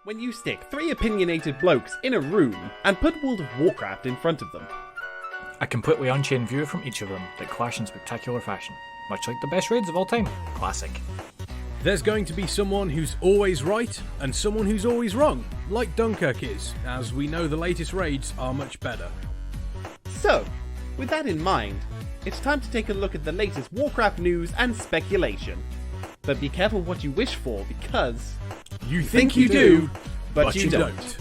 when you stick 3 opinionated blokes in a room and put World of Warcraft in front of them. A completely unchained view from each of them that clash in spectacular fashion, much like the best raids of all time. Classic. There's going to be someone who's always right and someone who's always wrong, like Dunkirk is, as we know the latest raids are much better. So, with that in mind, it's time to take a look at the latest Warcraft news and speculation. But be careful what you wish for, because You think you do, but you don't.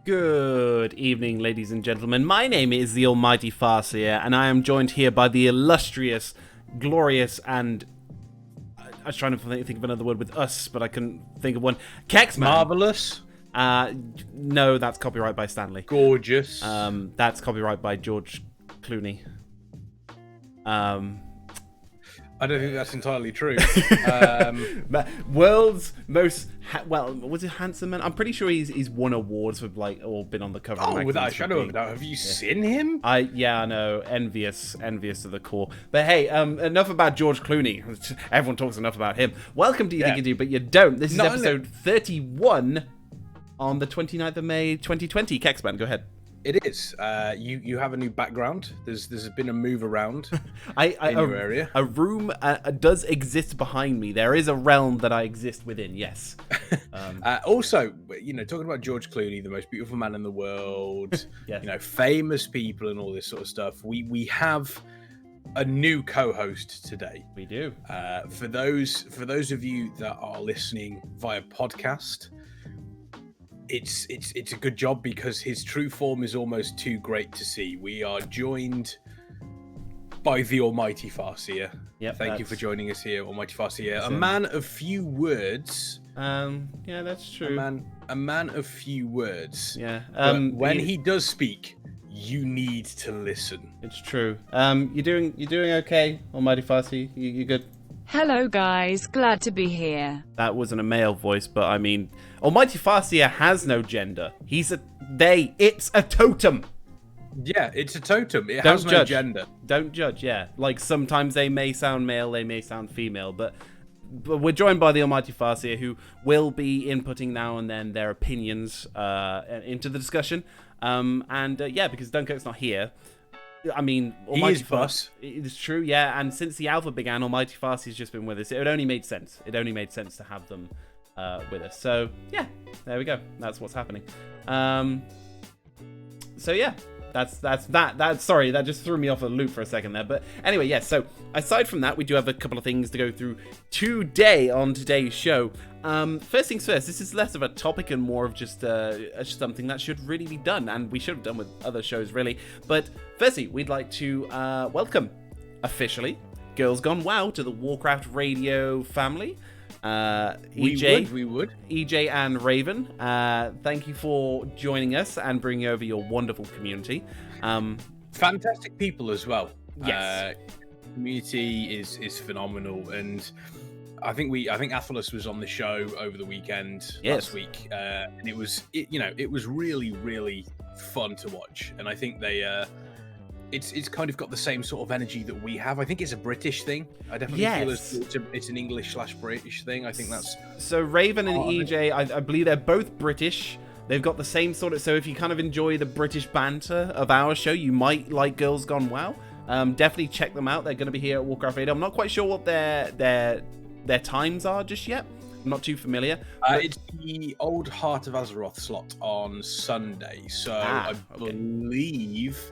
Good evening, ladies and gentlemen. My name is the almighty Farseer, and I am joined here by the illustrious, glorious, and I was trying to think of another word with us, but I couldn't think of one. Kexman. Marvellous. No, that's copyright by Stanley. Gorgeous. That's copyright by George Clooney. I don't think that's entirely true. World's most was it handsome man? I'm pretty sure he's won awards for or been on the cover. Oh, of without a shadow of a doubt. Have you seen him? I know, envious to the core. But hey, enough about George Clooney. Everyone talks enough about him. Welcome to You Think You Do, but you don't. This is episode 31 on the 29th of May 2020. Kexman, go ahead. It is. You have a new background. There's been a move around in your area. A room does exist behind me. There is a realm that I exist within. Yes. Also, talking about George Clooney, the most beautiful man in the world. Yes. Famous people and all this sort of stuff. We have a new co-host today. We do. For those of you that are listening via podcast, it's a good job because his true form is almost too great to see. We are joined by the almighty Farseer. Yep, Thank you for joining us here, almighty Farseer. A man of few words. Yeah, that's true. A man of few words. Yeah. When he does speak, you need to listen. It's true. You doing okay, almighty Farseer? You good? Hello guys, glad to be here. That wasn't a male voice, but I mean, almighty Farseer has no gender. It's a totem. Yeah, it's a totem. It has no gender. Don't judge, yeah. Like, sometimes they may sound male, they may sound female, but we're joined by the almighty Farseer, who will be inputting now and then their opinions into the discussion. Because Dunkirk's not here, I mean, Almighty Farseer. It's true, yeah. And since the alpha began, Almighty Farseer's just been with us. It only made sense. It only made sense to have them with us. So yeah, there we go. That's what's happening. So yeah, that's that. Sorry, that just threw me off a loop for a second there. But anyway, yes. So aside from that, we do have a couple of things to go through today on today's show. First things first, this is less of a topic and more of just something that should really be done, and we should have done with other shows, really. But firstly, we'd like to welcome, officially, Girls Gone WoW to the Warcraft Radio family. We would. EJ and Raven, thank you for joining us and bringing over your wonderful community. Fantastic people as well. Yes. Community is phenomenal, and I think Athalos was on the show over the weekend last week, and it was really, really fun to watch. And I think it's kind of got the same sort of energy that we have. I think it's a British thing. I definitely feel it's an English/British thing. I think that's so. Raven and EJ, I believe they're both British. They've got the same sort of. So if you kind of enjoy the British banter of our show, you might like Girls Gone WoW. Definitely check them out. They're going to be here at Warcraft Radio. I'm not quite sure what their times are just yet. I'm not too familiar. It's the old Heart of Azeroth slot on Sunday. So I believe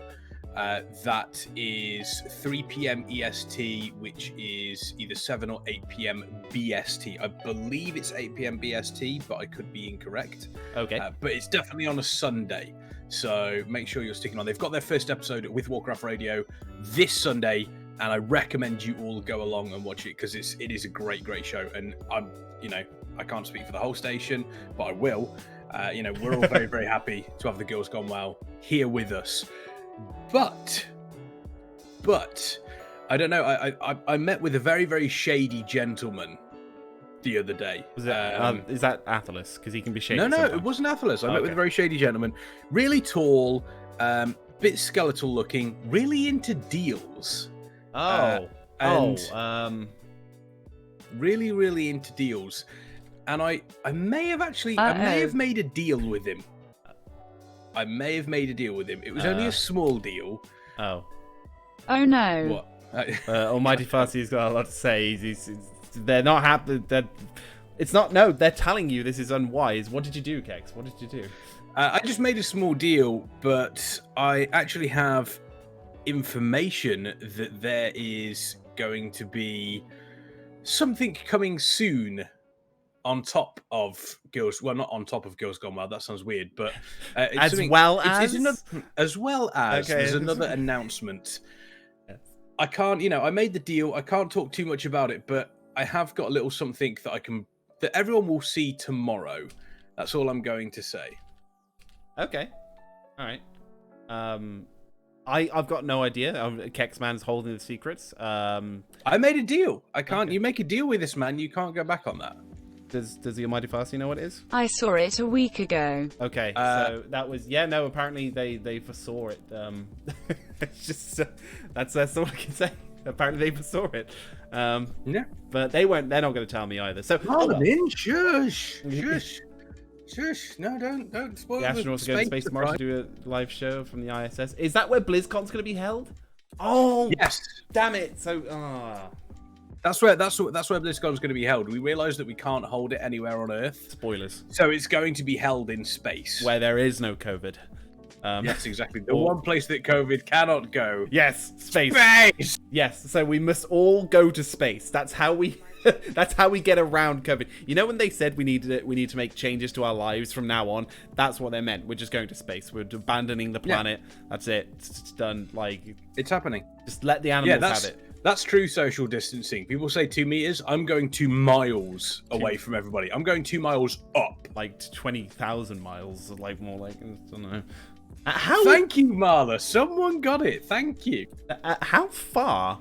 that is 3 p.m. EST, which is either 7 or 8 p.m. BST. I believe it's 8 p.m. BST, but I could be incorrect. Okay. But it's definitely on a Sunday. So make sure you're sticking on. They've got their first episode with Warcraft Radio this Sunday, and I recommend you all go along and watch it because it is a great show. And I can't speak for the whole station, but I will. We're all very, very happy to have the Girls Gone WoW here with us. But I don't know. I met with a very, very shady gentleman the other day. Is that Athalos? Because he can be shady. No, sometimes. it wasn't Athalos. I met with a very shady gentleman, really tall, bit skeletal looking, really into deals. Really, really into deals. And I may have made a deal with him. It was only a small deal. Oh no. What? Almighty Farseer's got a lot to say. They're not happy. They're telling you this is unwise. What did you do, Kex? What did you do? I just made a small deal, but I actually have information that there is going to be something coming soon on top of Girls. Well, not on top of Girls Gone Wild. That sounds weird, but there's another announcement. Yes. I can't. I made the deal. I can't talk too much about it, but I have got a little something that everyone will see tomorrow. That's all I'm going to say. Okay. All right. I've got no idea. Kexman's holding the secrets. I made a deal. I can't. Okay. You make a deal with this man, you can't go back on that. Does the Almighty Farseer know what it is? I saw it a week ago. Okay, so that was apparently they foresaw it. It's just that's all I can say. Apparently they foresaw it. Yeah, but they're not going to tell me either. So shush. No, don't spoil the astronauts go to Space Mars to do a live show from the ISS. Is that where BlizzCon's going to be held? Oh, yes. Damn it. So, That's where BlizzCon's going to be held. We realised that we can't hold it anywhere on Earth. Spoilers. So it's going to be held in space. Where there is no COVID. Yes, exactly. The one place that COVID cannot go. Yes, space. Space! Yes, so we must all go to space. That's how we get around COVID. You know when they said we need to make changes to our lives from now on? That's what they meant. We're just going to space. We're abandoning the planet. Yeah. That's it. It's done. It's happening. Just let the animals have it. That's true social distancing. People say 2 meters. I'm going 2 miles away from everybody. I'm going 2 miles up. 20,000 miles. I don't know. Thank you, Marla. Someone got it. Thank you. How far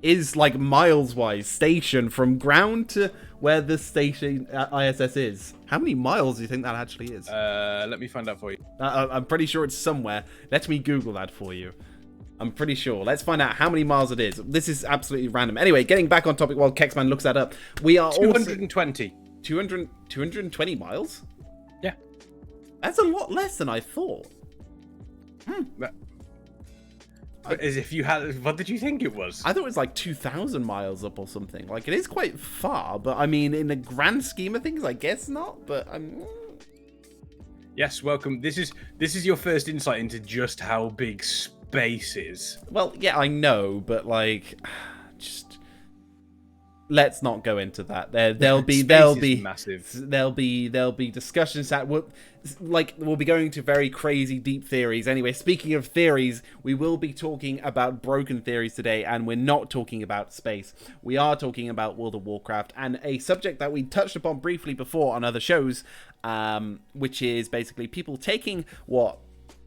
is, miles-wise, station from ground to where the station ISS is? How many miles do you think that actually is? Let me find out for you. I'm pretty sure it's somewhere. Let me Google that for you. I'm pretty sure. Let's find out how many miles it is. This is absolutely random. Anyway, getting back on topic while Kexman looks that up. We are 220. 220 miles? Yeah. That's a lot less than I thought. As if you had... What did you think it was? I thought it was 2,000 miles up or something. It is quite far, but I mean, in the grand scheme of things, I guess not, but Yes, welcome. This is your first insight into just how big space is. Well, yeah, I know, but just let's not go into that. There'll be massive. There'll be discussions that we'll be going to very crazy deep theories. Anyway, speaking of theories, we will be talking about broken theories today, and we're not talking about space. We are talking about World of Warcraft and a subject that we touched upon briefly before on other shows, which is basically people taking what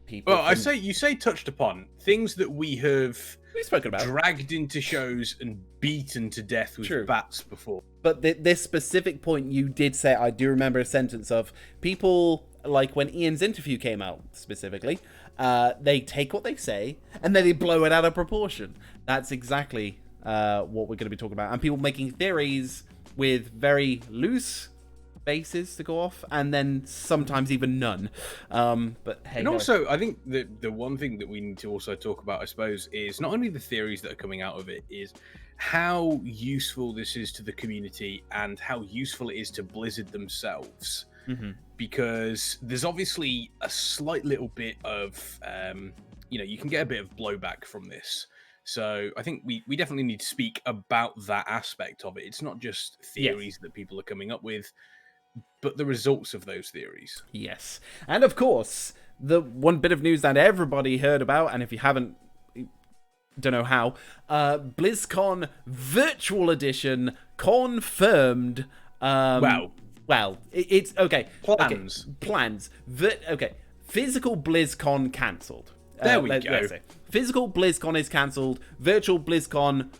people. Well, you say touched upon things that we've spoken about, dragged into shows and beaten to death with bats before. But this specific point you did say, I do remember a sentence of people, when Ian's interview came out specifically, they take what they say and then they blow it out of proportion. That's exactly what we're going to be talking about. And people making theories with very loose bases to go off, and then sometimes even none. But hey, and also, I think the one thing that we need to also talk about, I suppose, is not only the theories that are coming out of it, is how useful this is to the community and how useful it is to Blizzard themselves. Mm-hmm. Because there's obviously a slight little bit of, you can get a bit of blowback from this. So I think we definitely need to speak about that aspect of it. It's not just theories that people are coming up with, but the results of those theories. Yes. And of course, the one bit of news that everybody heard about, and if you haven't, don't know how, BlizzCon Virtual Edition confirmed. Wow. Well, it's okay. Plans. Okay. Plans. Physical BlizzCon cancelled. There we go. Let's say. Physical BlizzCon is cancelled. Virtual BlizzCon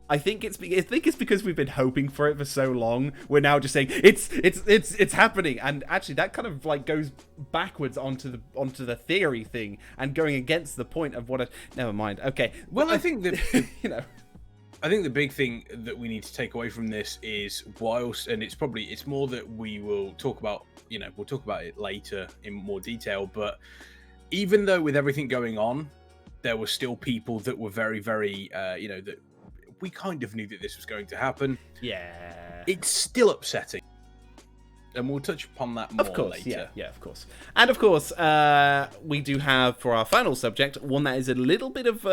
I think it's because we've been hoping for it for so long. We're now just saying it's happening, and actually that kind of like goes backwards onto the theory thing and going against the point of what. Never mind. Okay. Well, I think that I think the big thing that we need to take away from this is whilst, and it's more that we will talk about. We'll talk about it later in more detail. But even though with everything going on, there were still people that were very, very, that. We kind of knew that this was going to happen. Yeah. It's still upsetting. And we'll touch upon that more later. Yeah, of course. And of course, we do have, for our final subject, one that is a little bit of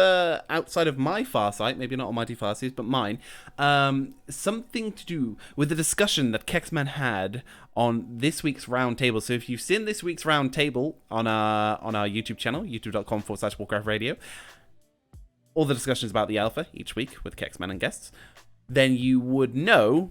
outside of my Farsight, maybe not Almighty Farseer's, but mine, something to do with the discussion that Kexman had on this week's roundtable. So if you've seen this week's roundtable on our YouTube channel, youtube.com/Warcraft Radio, all the discussions about the alpha each week with Kexman and guests, then you would know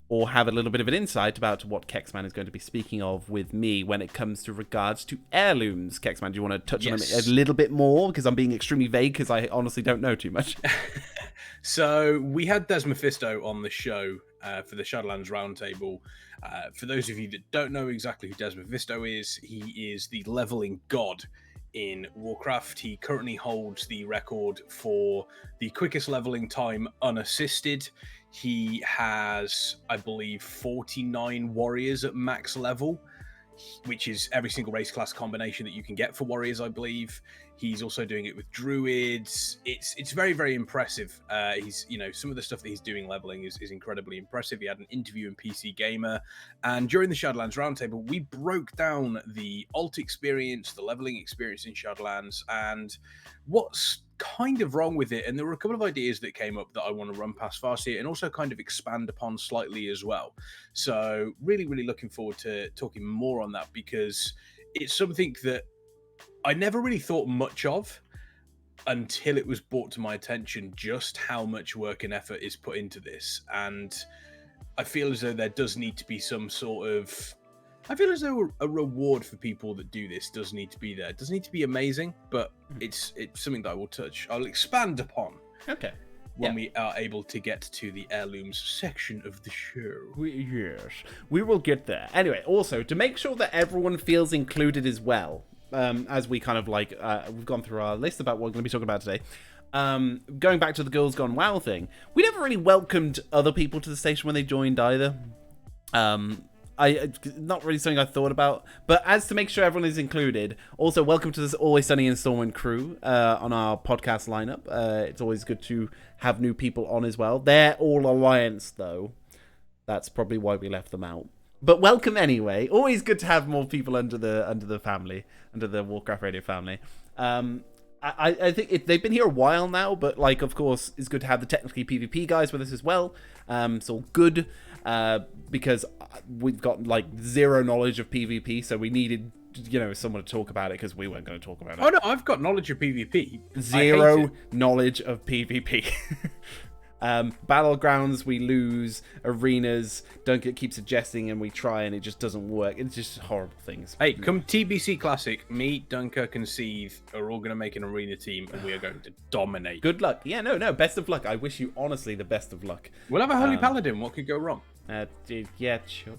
or have a little bit of an insight about what Kexman is going to be speaking of with me when it comes to regards to heirlooms. Kexman, do you want to touch on it a little bit more? Because I'm being extremely vague because I honestly don't know too much. So we had Des Mephisto on the show for the Shadowlands Roundtable. For those of you that don't know exactly who Des Mephisto is, he is the leveling god in Warcraft. He currently holds the record for the quickest leveling time unassisted. He has, I believe, 49 warriors at max level, which is every single race class combination that you can get for warriors, I believe. He's also doing it with druids. It's very, very impressive. He's, some of the stuff that he's doing leveling is incredibly impressive. He had an interview in PC Gamer, and during the Shadowlands Roundtable, we broke down the alt experience, the leveling experience in Shadowlands, and what's kind of wrong with it. And there were a couple of ideas that came up that I want to run past Farseer and also kind of expand upon slightly as well. So really, really looking forward to talking more on that, because it's something that I never really thought much of until it was brought to my attention just how much work and effort is put into this. And I feel as though there does need to be some sort of... I feel as though a reward for people that do this does need to be there. It doesn't need to be amazing, but it's something that I'll expand upon. Okay. When we are able to get to the heirlooms section of the show. Yes, we will get there. Anyway, also, to make sure that everyone feels included as well, as we kind of we've gone through our list about what we're going to be talking about today. Going back to the Girls Gone WoW thing, we never really welcomed other people to the station when they joined either. Not really something I thought about, but as to make sure everyone is included, also welcome to this Always Sunny in Stormwind crew on our podcast lineup. It's always good to have new people on as well. They're all Alliance though. That's probably why we left them out. But welcome anyway. Always good to have more people under the family, under the Warcraft Radio family. I think they've been here a while now, but of course, it's good to have the technically PvP guys with us as well. It's all good because we've got zero knowledge of PvP, so we needed someone to talk about it because we weren't going to talk about it. Oh no, I've got knowledge of PvP. Zero knowledge of PvP. Battlegrounds, we lose. Arenas, Dunkert keeps suggesting and we try and it just doesn't work. It's just horrible things. Hey, come TBC Classic, me, Dunkirk and Seethe are all going to make an arena team and we are going to dominate. Good luck. Yeah, no, best of luck. I wish you honestly the best of luck. We'll have a Holy Paladin. What could go wrong? Yeah, sure.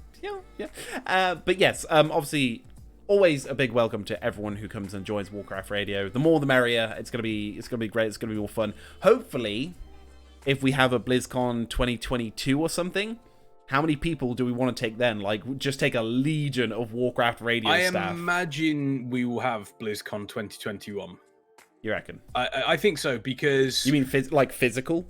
Yeah. But yes, obviously, always a big welcome to everyone who comes and joins Warcraft Radio. The more the merrier. It's gonna be great. It's gonna be more fun. Hopefully, if we have a BlizzCon 2022 or something, how many people do we want to take then? Just take a legion of Warcraft Radio staff. I imagine we will have BlizzCon 2021. You reckon? I think so, because... You mean physical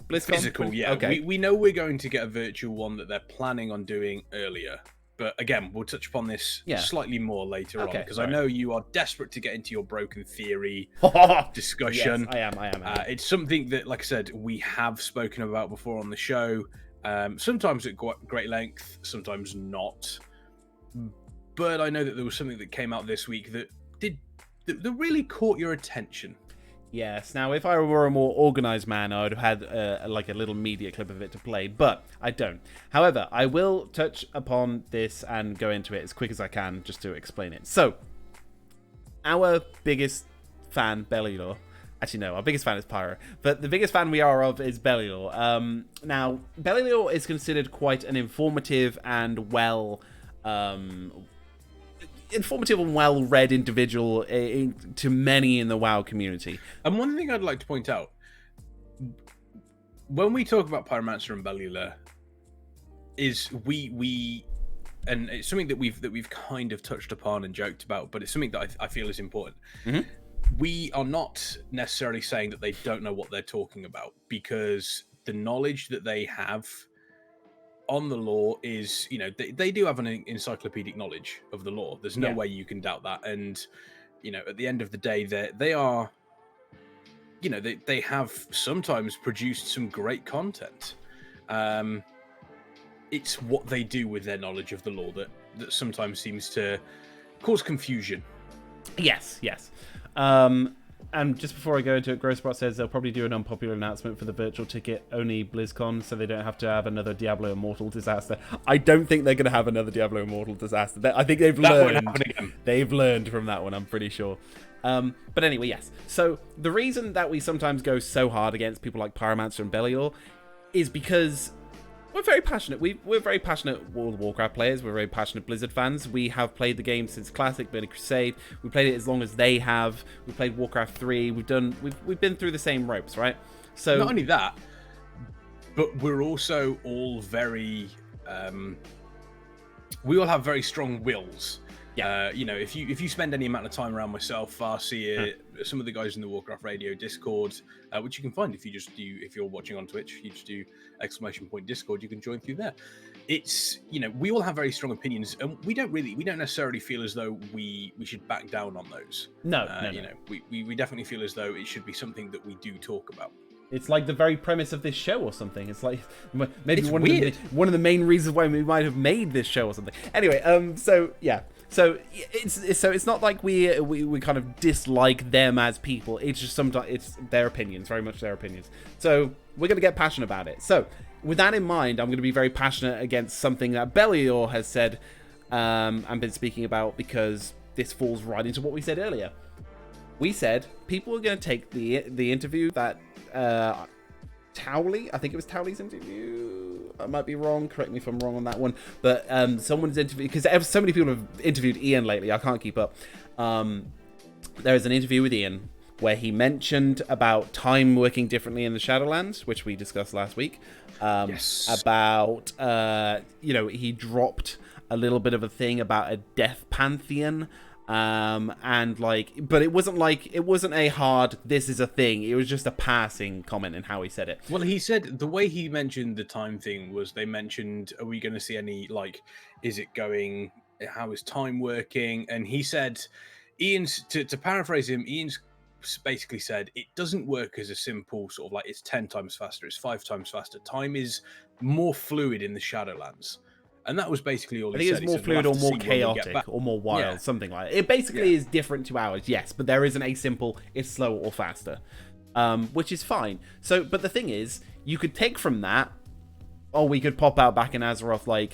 BlizzCon? Physical, yeah. Okay. We know we're going to get a virtual one that they're planning on doing earlier. But again, we'll touch upon this slightly more later on, because I know you are desperate to get into your broken theory discussion. Yes, I am. It's something that, like I said, we have spoken about before on the show. Sometimes at great length, sometimes not. But I know that there was something that came out this week that really caught your attention. Yes. Now, if I were a more organized man, I would have had a little media clip of it to play, but I don't. However, I will touch upon this and go into it as quick as I can just to explain it. So, our biggest fan, Bellular, Actually, no, our biggest fan is Pyro. But the biggest fan we are of is Bellular. Now, Bellular is considered quite an informative and well-read individual to many in the WoW community. And one thing I'd like to point out, when we talk about Pyromancer and Bellular, is we and it's something that we've kind of touched upon and joked about, but it's something that I feel is important. Mm-hmm. We are not necessarily saying that they don't know what they're talking about, because the knowledge that they have on the lore is, they do have an encyclopedic knowledge of the lore. There's no way you can doubt that. And, at the end of the day, they are, they have sometimes produced some great content. It's what they do with their knowledge of the lore that sometimes seems to cause confusion. Yes. And just before I go into it, Grosspot says they'll probably do an unpopular announcement for the virtual ticket only BlizzCon, so they don't have to have another Diablo Immortal disaster. I don't think they're going to have another Diablo Immortal disaster. I think they've learned. They've learned from that one, I'm pretty sure. But anyway, yes. So the reason that we sometimes go so hard against people like Pyromancer and Bellular is because we're very passionate. We're very passionate World of Warcraft players. We're very passionate Blizzard fans. We have played the game since Classic, Burning Crusade. We played it as long as they have. We played Warcraft 3. We've been through the same ropes, right? So not only that, but we're also all very. We all have very strong wills. Yeah. If you spend any amount of time around myself, Farseer, some of the guys in the Warcraft Radio Discord, which you can find if you're watching on Twitch, you just do !Discord, you can join through there. It's, we all have very strong opinions, and we don't necessarily feel as though we should back down on those. No. We definitely feel as though it should be something that we do talk about. It's like the very premise of this show or something. It's like maybe one of the main reasons why we might have made this show or something. Anyway, so yeah. So it's not like we kind of dislike them as people. It's just sometimes it's their opinions, very much their opinions. So we're going to get passionate about it. So with that in mind, I'm going to be very passionate against something that Bellular has said and been speaking about, because this falls right into what we said earlier. We said people are going to take the interview that Towley, I think it was Towley's interview. I might be wrong. Correct me if I'm wrong on that one. But someone's interview, because so many people have interviewed Ian lately. I can't keep up. There is an interview with Ian where he mentioned about time working differently in the Shadowlands, which we discussed last week. Yes. About he dropped a little bit of a thing about a death pantheon. But it wasn't a hard, this is a thing. It was just a passing comment in how he said it. Well, he said the way he mentioned the time thing was, they mentioned, are we going to see any, is it going, how is time working? And he said, Ian's, to paraphrase him, Ian's basically said, it doesn't work as a simple sort of it's 10 times faster, it's 5 times faster. Time is more fluid in the Shadowlands. And that was basically all he said. I think it's more fluid or more chaotic or more wild, something like that. It basically is different to ours, yes, but there isn't a simple, it's slower or faster, which is fine. So, but the thing is, you could take from that, we could pop out back in Azeroth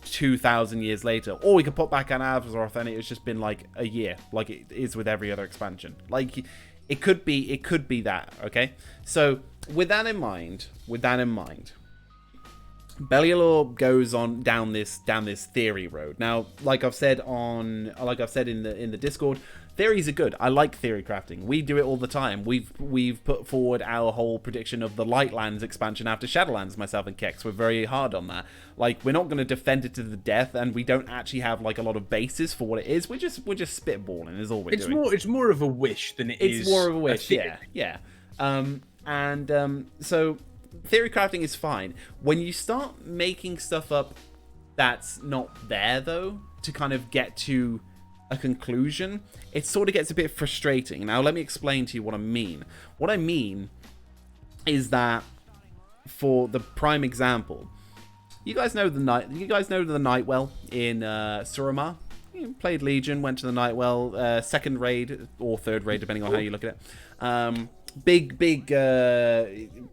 2,000 years later, or we could pop back on Azeroth and it's just been a year, like it is with every other expansion. It could be that, okay? So, with that in mind, Bellular goes on down this theory road. Now, like I've said in the Discord, theories are good. I like theory crafting. We do it all the time. We've put forward our whole prediction of the Lightlands expansion after Shadowlands, myself and Kex. We're very hard on that. We're not going to defend it to the death, and we don't actually have a lot of basis for what it is. We're just spitballing is all we're doing. It's more of a wish than it is. It's more of a wish, yeah. So theory crafting is fine. When you start making stuff up that's not there, though, to kind of get to a conclusion, it sort of gets a bit frustrating. Now, let me explain to you what I mean. What I mean is that, for the prime example, you guys know the Nightwell in Suramar. You played Legion, went to the Nightwell, second raid or third raid, depending on how you look at it. big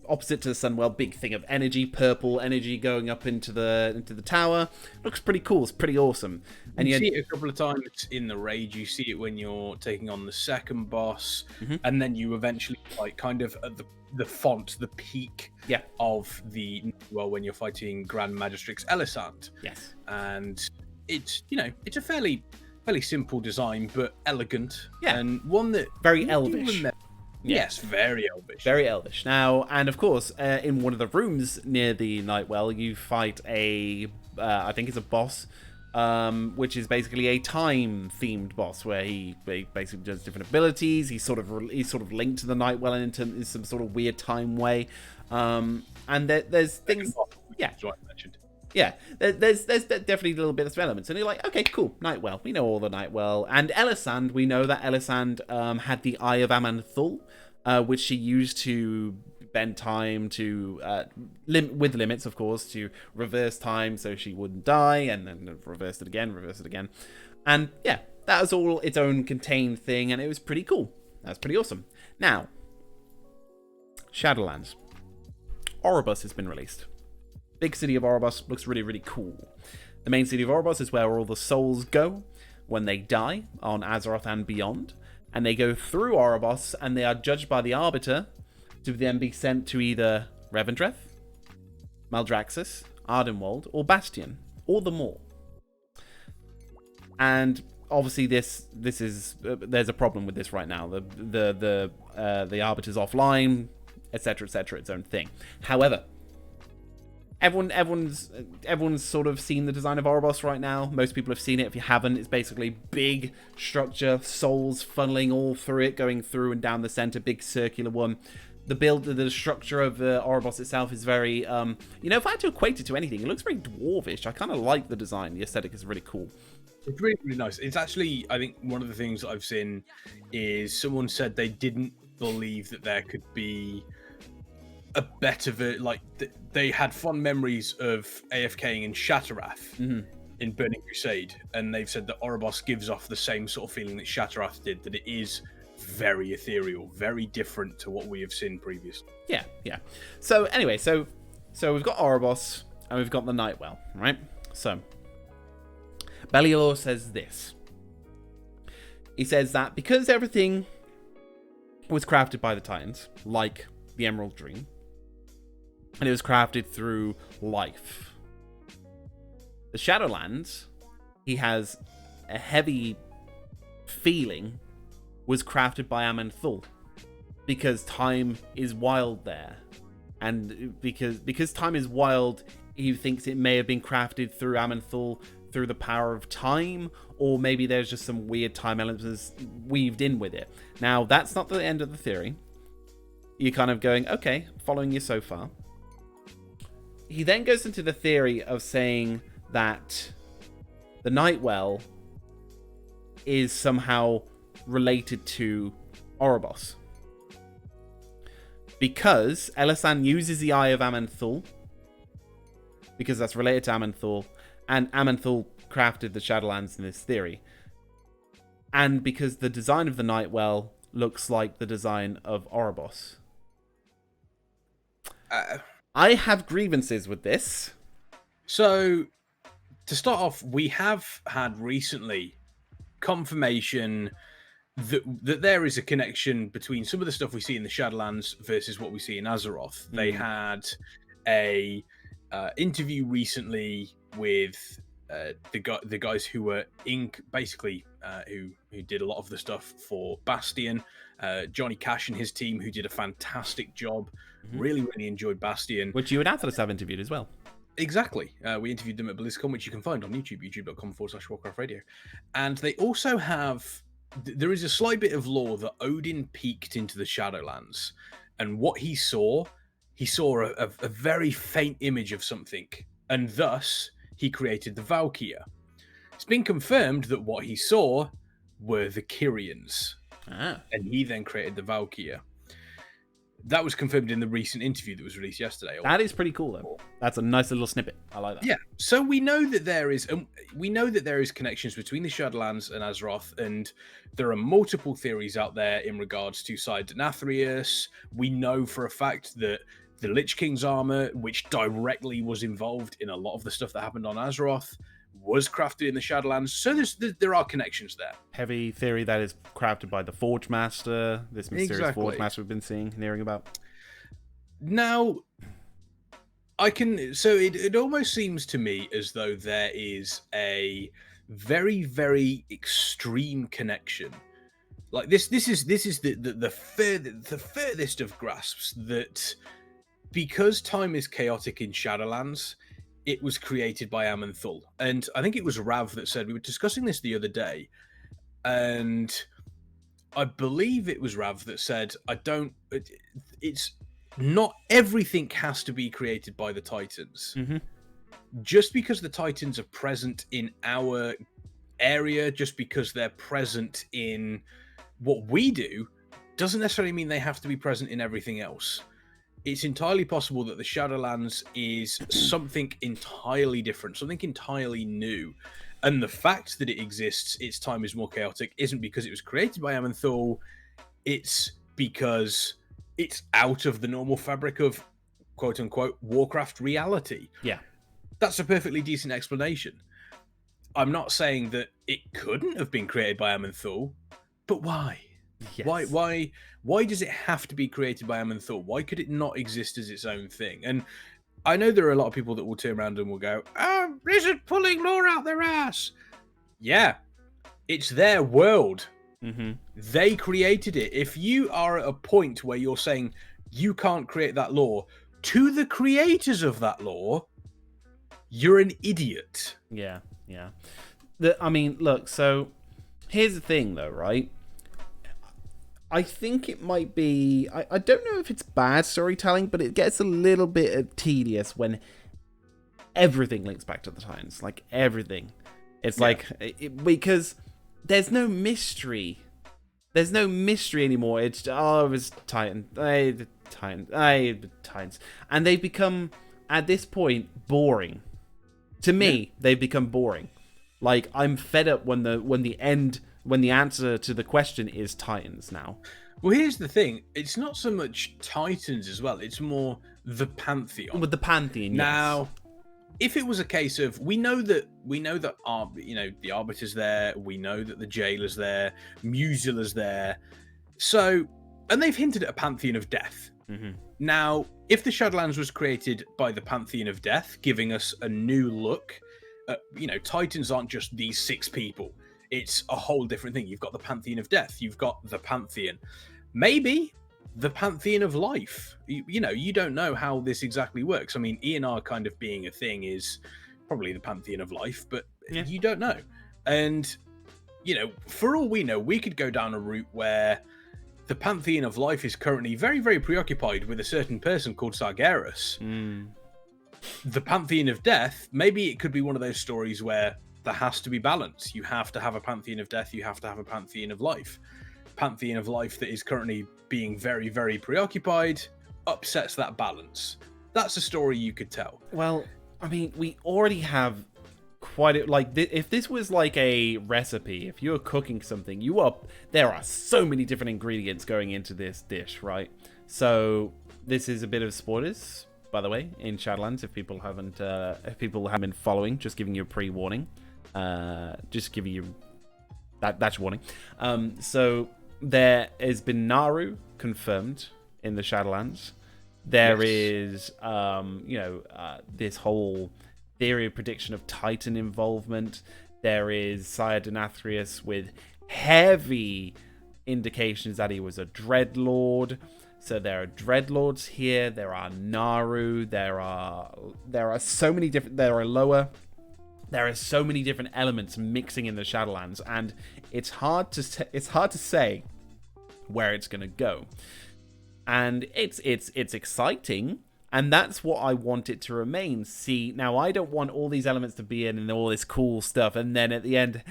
opposite to the Sunwell, big thing of energy, purple energy going up into the tower. Looks pretty cool. It's pretty awesome. And you see it a couple of times in the raid. You see it when you're taking on the second boss, and then you eventually like kind of at the font, the peak of the when you're fighting Grand Magistrix Elisand. Yes, and it's it's a fairly simple design but elegant, and one that very elvish. Yes, very elvish. Very elvish. Now, and of course, in one of the rooms near the Nightwell, you fight I think it's a boss, which is basically a time-themed boss, where he basically does different abilities. He's sort of linked to the Nightwell in some sort of weird time way. And there's things... Yeah, there's definitely a little bit of elements, and you're like, okay, cool, Nightwell. We know all the Nightwell, and Elisand. We know that Elisand had the Eye of Aman'Thul, which she used to bend time to with limits, of course, to reverse time so she wouldn't die, and then reverse it again, and yeah, that was all its own contained thing, and it was pretty cool. That's pretty awesome. Now, Shadowlands. Oribos has been released. Big city of Oribos looks really, really cool. The main city of Oribos is where all the souls go when they die on Azeroth and beyond. And they go through Oribos, and they are judged by the Arbiter to then be sent to either Revendreth, Maldraxxus, Ardenwald, or Bastion, or the Maw. And obviously there's a problem with this right now. The Arbiter's offline, etc., its own thing. However, Everyone's sort of seen the design of Oribos right now. Most people have seen it. If you haven't, it's basically big structure, souls funneling all through it, going through and down the center, big circular one. The structure of Oribos itself is very, if I had to equate it to anything, it looks very dwarvish. I kind of like the design. The aesthetic is really cool. It's really, really nice. It's actually, I think one of the things that I've seen is someone said they didn't believe that there could be a better they had fond memories of AFKing in Shatarath in Burning Crusade, and they've said that Oribos gives off the same sort of feeling that Shatarath did, that it is very ethereal, very different to what we have seen previously. Yeah. So anyway, so we've got Oribos and we've got the Nightwell, right? So Bellular says this. He says that because everything was crafted by the Titans, like the Emerald Dream, and it was crafted through life, the Shadowlands, he has a heavy feeling, was crafted by Aman'Thul, because time is wild there, and because time is wild, he thinks it may have been crafted through Aman'Thul through the power of time, or maybe there's just some weird time elements weaved in with it. Now, that's not the end of the theory. You're kind of going, okay, following you so far. He then goes into the theory of saying that the Nightwell is somehow related to Oribos, because Elisand uses the Eye of Aman'Thul, because that's related to Aman'Thul, and Aman'Thul crafted the Shadowlands in this theory, and because the design of the Nightwell looks like the design of Oribos. I have grievances with this. So, to start off, we have had recently confirmation that there is a connection between some of the stuff we see in the Shadowlands versus what we see in Azeroth. They had a interview recently with the guys who were who did a lot of the stuff for Bastion. Johnny Cash and his team, who did a fantastic job. Really enjoyed Bastion, which you and Atlas have interviewed as well. Exactly. We interviewed them at BlizzCon, which you can find on YouTube, youtube.com/Warcraft Radio. And they also have, there is a slight bit of lore that Odin peeked into the Shadowlands, and what he saw a very faint image of something, and thus he created the Valkyria. It's been confirmed that what he saw were the Kyrians, and he then created the Valkyria. That was confirmed in the recent interview that was released yesterday. That is pretty cool, though. That's a nice little snippet. I like that. Yeah. So we know that there is connections between the Shadowlands and Azeroth, and there are multiple theories out there in regards to Sardathrius. We know for a fact that the Lich King's armor, which directly was involved in a lot of the stuff that happened on Azeroth, was crafted in the Shadowlands. So there are connections there. Heavy theory that is crafted by the Forge Master, this mysterious Forge Master we've been seeing and hearing about. Now, it almost seems to me as though there is a very, very extreme connection. Like this is the furthest of grasps that because time is chaotic in Shadowlands, it was created by Aman'Thul. And I think it was Rav that said, we were discussing this the other day, and I believe it was Rav that said, it's not everything has to be created by the Titans. Mm-hmm. Just because the Titans are present in our area, just because they're present in what we do, doesn't necessarily mean they have to be present in everything else. It's entirely possible that the Shadowlands is something entirely different, something entirely new. And the fact that it exists, its time is more chaotic, isn't because it was created by Aman'Thul. It's because it's out of the normal fabric of quote-unquote Warcraft reality. Yeah. That's a perfectly decent explanation. I'm not saying that it couldn't have been created by Aman'Thul, but why? Yes. Why does it have to be created by Aman'Thul? Why could it not exist as its own thing? And I know there are a lot of people that will turn around and will go, Blizzard pulling lore out their ass. Yeah, it's their world. Mm-hmm. They created it. If you are at a point where you're saying you can't create that lore to the creators of that lore, you're an idiot. Yeah. Look, so here's the thing though, right? I think it might be... I don't know if it's bad storytelling, but it gets a little bit tedious when everything links back to the Titans. Like, everything. It's because there's no mystery. There's no mystery anymore. It's, it was Titan. Titans. And they've become, at this point, boring. To me, they've become boring. Like, I'm fed up when the answer to the question is Titans now. Well, here's the thing. It's not so much Titans as well. It's more the Pantheon. With the Pantheon, now, yes. If it was a case of we know that the Arbiter's there, we know that the Jailer's there, Musula's there, so and they've hinted at a Pantheon of Death. Mm-hmm. Now, if the Shadowlands was created by the Pantheon of Death, giving us a new look, Titans aren't just these 6 people. It's a whole different thing. You've got the Pantheon of Death. You've got the Pantheon. Maybe the Pantheon of Life. You don't know how this exactly works. I mean, ENR kind of being a thing is probably the Pantheon of Life, but you don't know. And, for all we know, we could go down a route where the Pantheon of Life is currently very, very preoccupied with a certain person called Sargeras. The Pantheon of Death, maybe it could be one of those stories where there has to be balance. You have to have a Pantheon of Death. You have to have a Pantheon of Life. Pantheon of Life that is currently being very, very preoccupied upsets that balance. That's a story you could tell. Well, I mean, we already have quite a... Like, if this was like a recipe, if you're cooking something, there are so many different ingredients going into this dish, right? So, this is a bit of spoilers, by the way, in Shadowlands, if people haven't been following, just giving you a pre-warning. Just giving you that's your warning. So there has been Naru confirmed in the Shadowlands. There is this whole theory of prediction of Titan involvement. There is Sardathrius with heavy indications that he was a Dreadlord. So there are Dreadlords here. There are Naru. There are so many different. There are Loa. There are so many different elements mixing in the Shadowlands, and it's hard to say where it's going to go. And it's exciting, and that's what I want it to remain. See, now I don't want all these elements to be in and all this cool stuff, and then at the end,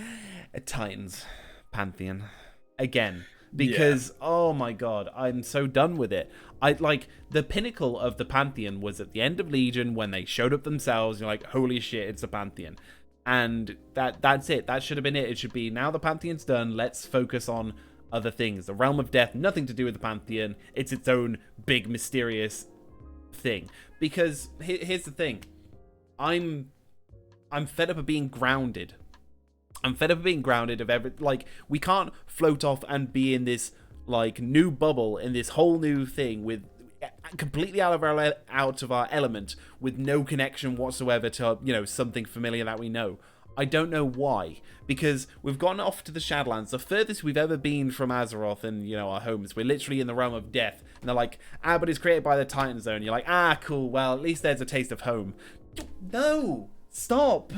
Titans, Pantheon. Again, because oh my god, I'm so done with it. I like the pinnacle of the Pantheon was at the end of Legion when they showed up themselves. You're like, holy shit, it's a Pantheon. And that's it. That should have been it. It should be, now the Pantheon's done, let's focus on other things. The Realm of Death, nothing to do with the Pantheon. It's its own big, mysterious thing. Because here's the thing. I'm fed up of being grounded. I'm fed up of being grounded we can't float off and be in this, like, new bubble, in this whole new thing with completely out of our element, with no connection whatsoever to, you know, something familiar that we know. I don't know why, because we've gone off to the Shadowlands, the furthest we've ever been from Azeroth and, you know, our homes. We're literally in the realm of death, and they're like, but it's created by the Titan Zone. You're like, cool, well, at least there's a taste of home. No, stop,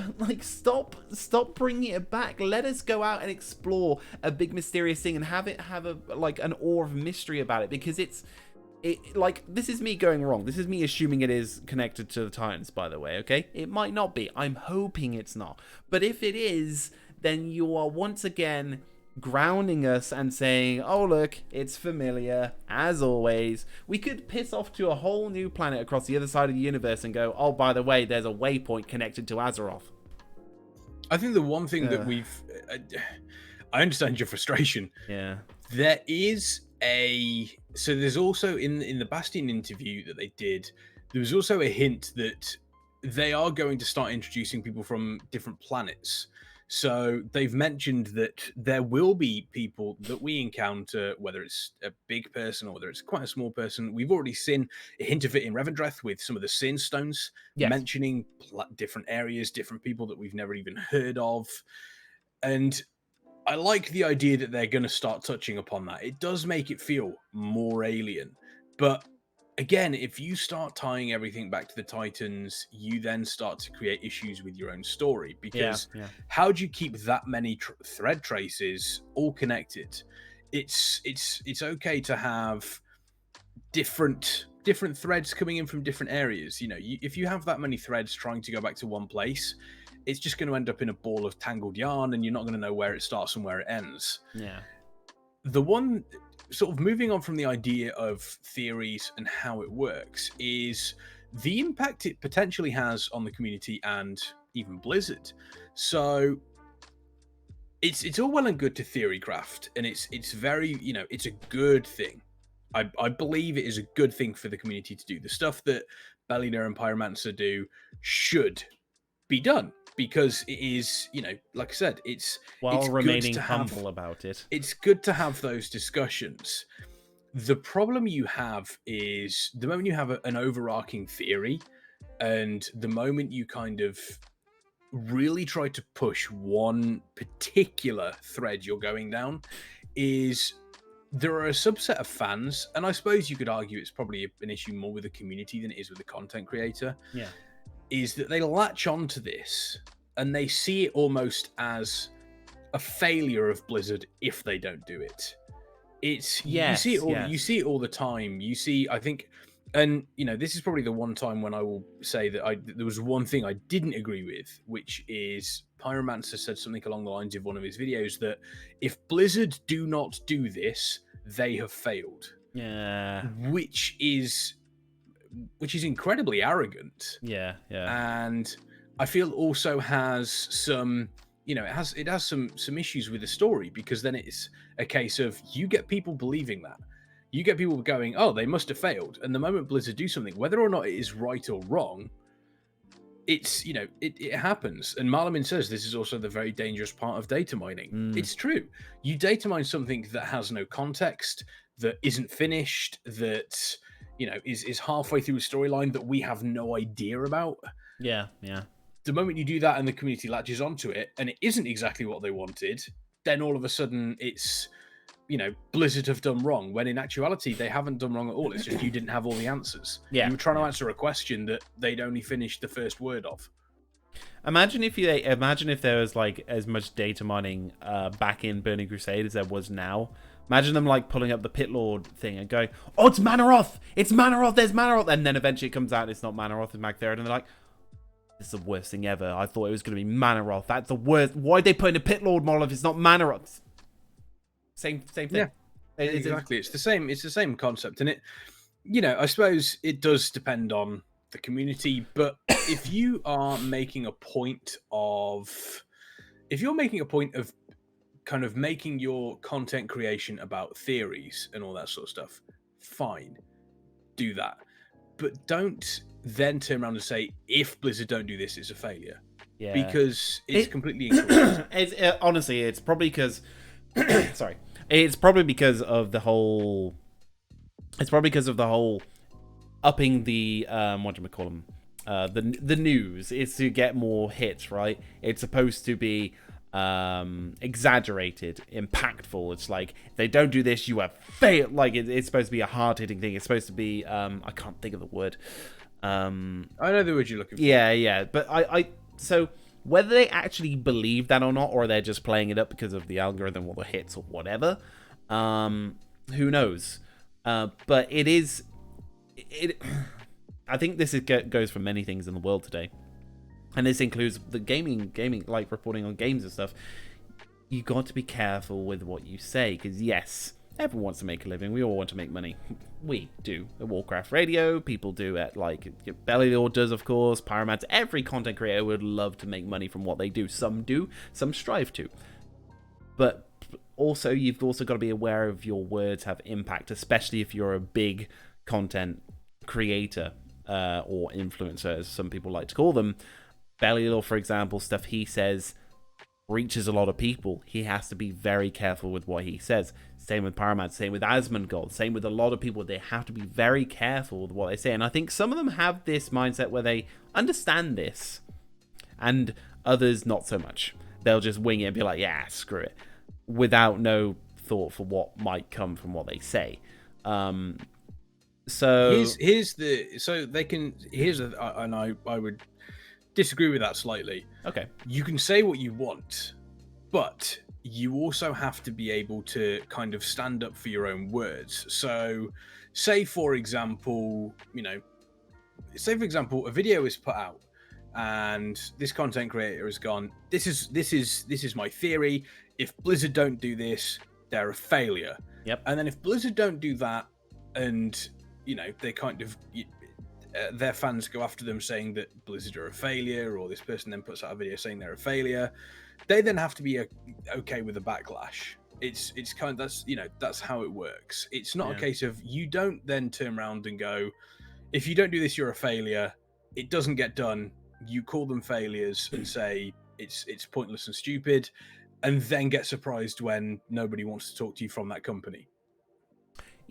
stop bringing it back. Let us go out and explore a big mysterious thing and have an awe of mystery about it, because this is me going wrong. This is me assuming it is connected to the Titans, by the way, okay? It might not be. I'm hoping it's not. But if it is, then you are once again grounding us and saying, oh, look, it's familiar, as always. We could piss off to a whole new planet across the other side of the universe and go, oh, by the way, there's a waypoint connected to Azeroth. I think the one thing that I understand your frustration. Yeah. There is so there's also in the Bastion interview that they did, there was also a hint that they are going to start introducing people from different planets. So they've mentioned that there will be people that we encounter, whether it's a big person or whether it's quite a small person. We've already seen a hint of it in Revendreth with some of the Sin Stones, mentioning different areas, different people that we've never even heard of. And I like the idea that they're going to start touching upon that. It does make it feel more alien. But again, if you start tying everything back to the Titans, you then start to create issues with your own story. Because how do you keep that many thread traces all connected? It's okay to have different threads coming in from different areas. You know, if you have that many threads trying to go back to one place, it's just going to end up in a ball of tangled yarn, and you're not going to know where it starts and where it ends. Yeah. The one sort of moving on from the idea of theories and how it works is the impact it potentially has on the community and even Blizzard. So it's all well and good to theory craft, and it's very, you know, it's a good thing. I believe it is a good thing for the community to do. The stuff that Bellular and Pyromancer do should be done, because it is, you know, like I said, it's remaining humble about it. It's good to have those discussions. The problem you have is the moment you have an overarching theory, and the moment you kind of really try to push one particular thread you're going down, is there are a subset of fans, and I suppose you could argue it's probably an issue more with the community than it is with the content creator. Yeah. Is that they latch onto this and they see it almost as a failure of Blizzard if they don't do it. You see it all the time. You see, I think, and you know, this is probably the one time when I will say that there was one thing I didn't agree with, which is Pyromancer said something along the lines of one of his videos that if Blizzard do not do this, they have failed. Yeah. Which is incredibly arrogant. Yeah. And I feel also has some, you know, it has some issues with the story, because then it's a case of you get people believing that. You get people going, oh, they must have failed. And the moment Blizzard do something, whether or not it is right or wrong, it's, you know, it happens. And Malamin says this is also the very dangerous part of data mining. It's true. You data mine something that has no context, that isn't finished, that, you know, is halfway through a storyline that we have no idea about. Yeah. The moment you do that and the community latches onto it and it isn't exactly what they wanted, then all of a sudden it's, you know, Blizzard have done wrong, when in actuality they haven't done wrong at all. It's just you didn't have all the answers. Yeah. You were trying to answer a question that they'd only finished the first word of. Imagine if there was like as much data mining back in Burning Crusade as there was now. Imagine them like pulling up the Pit Lord thing and going, oh, it's Manaroth! It's Manaroth! There's Manaroth! And then eventually it comes out it's not Manaroth, it's Magtherid. And they're like, this is the worst thing ever. I thought it was going to be Manaroth. That's the worst. Why'd they put in a Pit Lord model if it's not Manaroth? Same thing. Exactly. It's the same concept. And it, I suppose it does depend on the community, but if you are making a point of kind of making your content creation about theories and all that sort of stuff, fine, do that. But don't then turn around and say, if Blizzard don't do this, it's a failure. Yeah. Because it's completely incorrect. Honestly, it's probably because... sorry. It's probably because of the whole... upping the... whatchamacallit? The news. It's to get more hits, right? It's supposed to be... exaggerated, impactful. It's like, if they don't do this, you have failed. Like, it's supposed to be a hard-hitting thing. It's supposed to be I can't think of the word. I know the word you're looking for. Yeah, but so whether they actually believe that or not, or they're just playing it up because of the algorithm or the hits or whatever, who knows. But I think this goes for many things in the world today. And this includes the gaming, like reporting on games and stuff. You got to be careful with what you say, because yes, everyone wants to make a living. We all want to make money. We do at Warcraft Radio. People do at Bellular does, of course. Pyromancer. Every content creator would love to make money from what they do. Some do. Some strive to. But also, you've also got to be aware of your words have impact, especially if you're a big content creator or influencer, as some people like to call them. Bellular, for example, stuff he says reaches a lot of people. He has to be very careful with what he says. Same with Pyromancer, same with Asmongold, same with a lot of people. They have to be very careful with what they say. And I think some of them have this mindset where they understand this, and others not so much. They'll just wing it and be like, yeah, screw it, without no thought for what might come from what they say. I would disagree with that slightly. Okay. You can say what you want, but you also have to be able to kind of stand up for your own words. So, say for example, a video is put out, and this content creator has gone, this is my theory. If Blizzard don't do this, they're a failure. Yep. And then if Blizzard don't do that, and they kind of their fans go after them saying that Blizzard are a failure, or this person then puts out a video saying they're a failure, they then have to be okay with the backlash. It's kind of, that's how it works. It's not a case of, you don't then turn around and go, if you don't do this, you're a failure. It doesn't get done. You call them failures and say it's pointless and stupid, and then get surprised when nobody wants to talk to you from that company.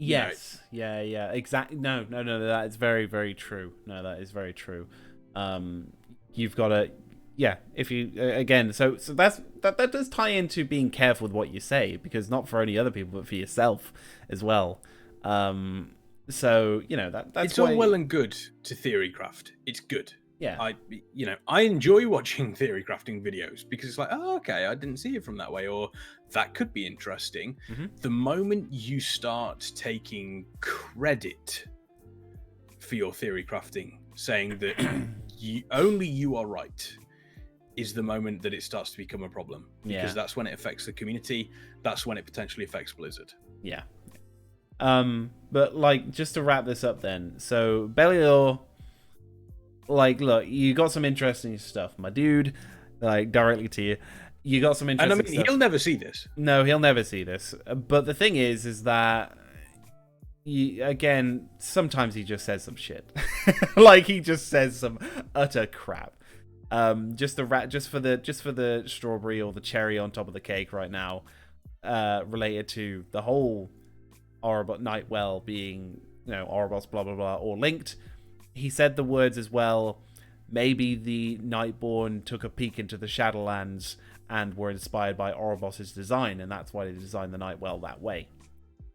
Yes. Yeah. Exactly. No. That is very, very true. No, that is very true. You've got to, if you, again, so that does tie into being careful with what you say, because not for only other people, but for yourself as well. That's it's all well and good to theory craft. It's good. Yeah. I enjoy watching theory crafting videos, because it's like, oh, okay, I didn't see it from that way, or that could be interesting. Mm-hmm. The moment you start taking credit for your theory crafting, saying that you are right, is the moment that it starts to become a problem, because that's when it affects the community. That's when it potentially affects Blizzard. Yeah. But just to wrap this up then, so Bellular, look, you got some interesting stuff, my dude, directly to you. You got some interesting stuff. He'll never see this. No, he'll never see this. But the thing is that, again, sometimes he just says some shit. He just says some utter crap. Just for the strawberry or the cherry on top of the cake right now, related to the whole Oribos Nightwell being, Oribos blah blah blah, or linked. He said the words as well, maybe the Nightborn took a peek into the Shadowlands and were inspired by Oribos' design, and that's why they designed the Nightwell that way.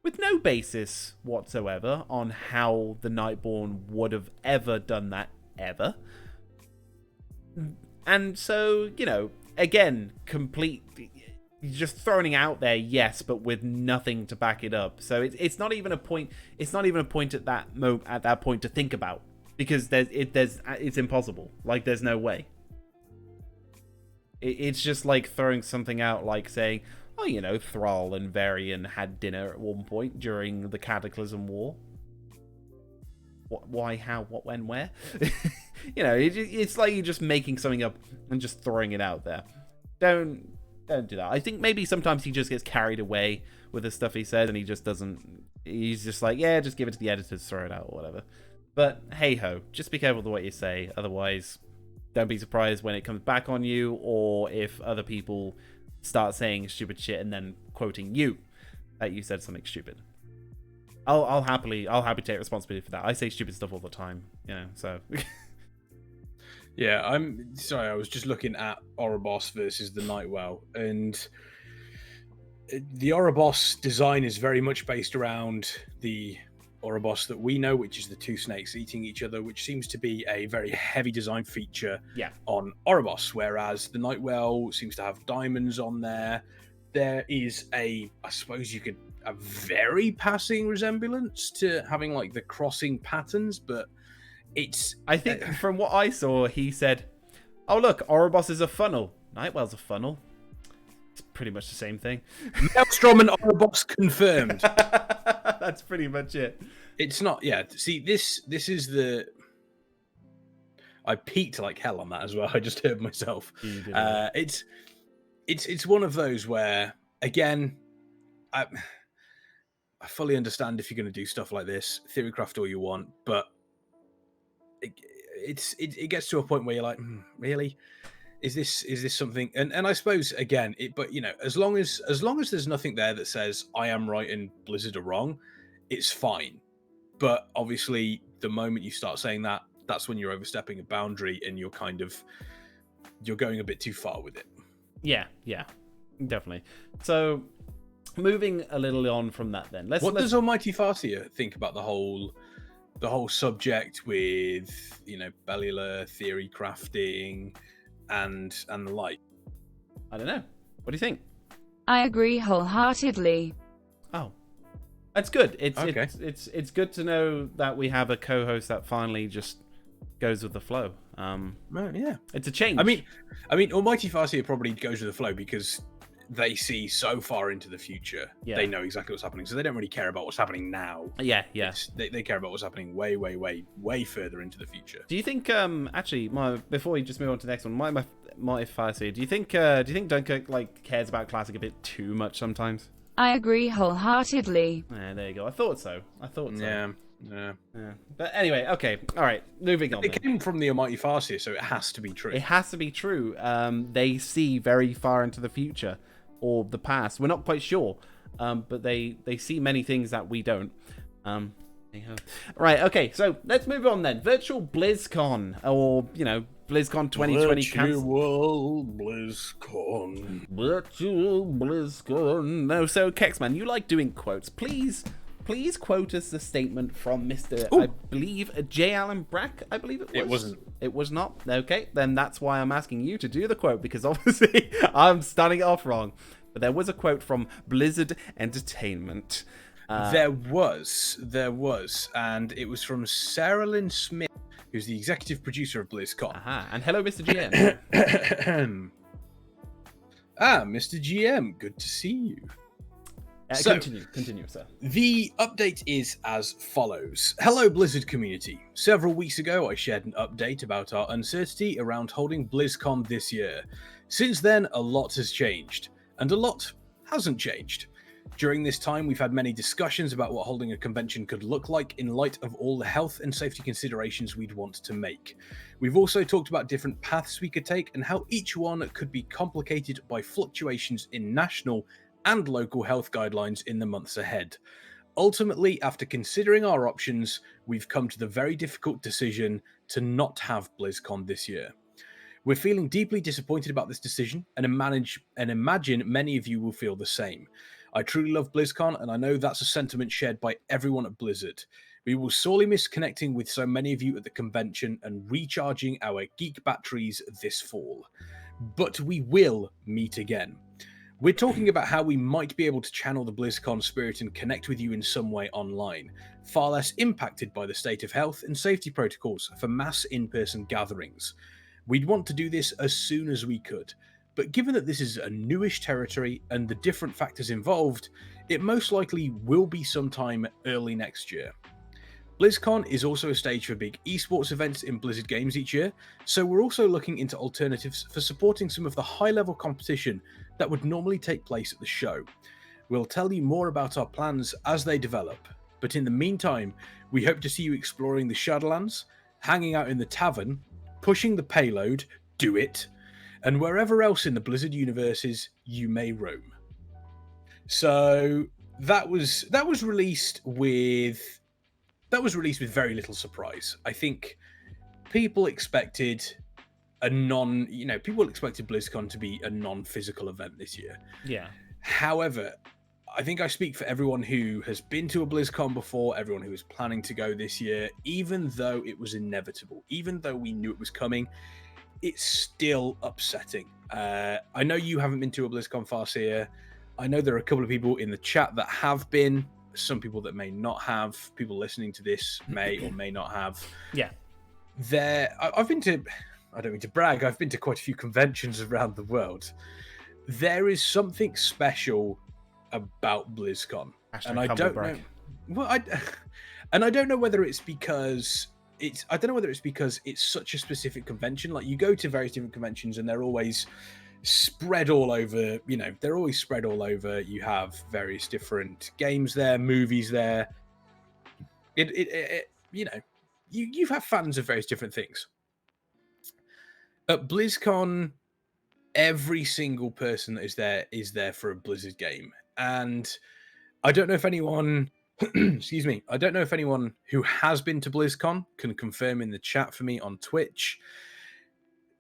With no basis whatsoever on how the Nightborn would have ever done that, ever. And so, again, just throwing it out there, yes, but with nothing to back it up. So it's not even a point. It's not even a point at that point to think about, because it's impossible. There's no way. It's just like throwing something out, like saying, oh, Thrall and Varian had dinner at one point during the Cataclysm War. What, why, how, what, when, where? It's like you're just making something up and just throwing it out there. Don't do that. I think maybe sometimes he just gets carried away with the stuff he says, and he just doesn't. He's just like, yeah, just give it to the editors, throw it out, or whatever. But hey ho, just be careful with what you say. Otherwise, don't be surprised when it comes back on you, or if other people start saying stupid shit and then quoting you that you said something stupid. I'll happily take responsibility for that. I say stupid stuff all the time, so. Yeah, I'm sorry. I was just looking at Ouroboros versus the Nightwell, and the Ouroboros design is very much based around the Ouroboros that we know, which is the two snakes eating each other, which seems to be a very heavy design feature on Ouroboros, whereas the Nightwell seems to have diamonds on there. There is I suppose you could, a very passing resemblance to having like the crossing patterns, but I think from what I saw, he said, oh look, Ouroboros is a funnel, Nightwell's a funnel. It's pretty much the same thing. Maelstrom and Ouroboros confirmed. That's pretty much it. It's not, see, this is the... I peaked like hell on that as well. I just heard myself. It's one of those where, again, I fully understand if you're going to do stuff like this, theorycraft all you want, but it gets to a point where you're like, really? Is this something? And I suppose again, as long as there's nothing there that says I am right and Blizzard are wrong, it's fine. But obviously, the moment you start saying that, that's when you're overstepping a boundary and you're going a bit too far with it. Yeah, definitely. So, moving a little on from that, then what does Almighty Farseer think about the whole subject with Bellular theory crafting and the like? I don't know. What do you think? I agree wholeheartedly. Oh, that's good. Okay. It's good to know that we have a co-host that finally just goes with the flow. Yeah, it's a change. I mean, Almighty Farseer probably goes with the flow because they see so far into the future. Yeah. They know exactly what's happening, so they don't really care about what's happening now. Yeah. They care about what's happening way, way, way, way further into the future. Do you think? Actually, before we just move on to the next one, my Farseer, do you think Dunkirk cares about Classic a bit too much sometimes? I agree wholeheartedly. Yeah, there you go. I thought so. Yeah. But anyway, okay. All right. Moving on. It came from the Almighty Farseer, so it has to be true. It has to be true. They see very far into the future or the past. We're not quite sure, but they see many things that we don't. Right. Okay. So let's move on then. Virtual BlizzCon, or BlizzCon 2020. Virtual BlizzCon. Virtual BlizzCon. No. So Kexman, you like doing quotes. Please quote us the statement from Mr. I believe J. Allen Brack. I believe it was. It wasn't. It was not. Okay, then that's why I'm asking you to do the quote, because obviously I'm starting it off wrong. But there was a quote from Blizzard Entertainment. There was, and it was from Sarah Lynn Smith, who's the executive producer of BlizzCon. And hello, Mr. GM. Mr. GM, good to see you. Continue, sir. The update is as follows. Hello, Blizzard community. Several weeks ago, I shared an update about our uncertainty around holding BlizzCon this year. Since then, a lot has changed, and a lot hasn't changed. During this time, we've had many discussions about what holding a convention could look like in light of all the health and safety considerations we'd want to make. We've also talked about different paths we could take and how each one could be complicated by fluctuations in national and local health guidelines in the months ahead. Ultimately, after considering our options, we've come to the very difficult decision to not have BlizzCon this year. We're feeling deeply disappointed about this decision and imagine many of you will feel the same. I truly love BlizzCon, and I know that's a sentiment shared by everyone at Blizzard. We will sorely miss connecting with so many of you at the convention and recharging our geek batteries this fall. But we will meet again. We're talking about how we might be able to channel the BlizzCon spirit and connect with you in some way online, far less impacted by the state of health and safety protocols for mass in-person gatherings. We'd want to do this as soon as we could, but given that this is a newish territory and the different factors involved, it most likely will be sometime early next year. BlizzCon is also a stage for big esports events in Blizzard games each year, so we're also looking into alternatives for supporting some of the high-level competition that would normally take place at the show. We'll tell you more about our plans as they develop, but in the meantime, we hope to see you exploring the Shadowlands, hanging out in the tavern, pushing the payload, do it, and wherever else in the Blizzard universes you may roam. So that was released with very little surprise. I think people expected BlizzCon to be a non-physical event this year. Yeah. However, I think I speak for everyone who has been to a BlizzCon before, everyone who is planning to go this year, even though it was inevitable, even though we knew it was coming, it's still upsetting. I know you haven't been to a BlizzCon, Farseer. I know there are a couple of people in the chat that have been, some people that may not have, people listening to this may or may not have. Yeah. I've been to, I don't mean to brag, I've been to quite a few conventions around the world. There is something special about BlizzCon. And I don't know. Well, I don't know whether it's because it's such a specific convention. Like, you go to various different conventions and they're always spread all over, they're always spread all over. You have various different games there, movies there. You have fans of various different things. At BlizzCon, every single person that is there for a Blizzard game. And I don't know if anyone excuse me, I don't know if anyone who has been to BlizzCon can confirm in the chat for me on Twitch.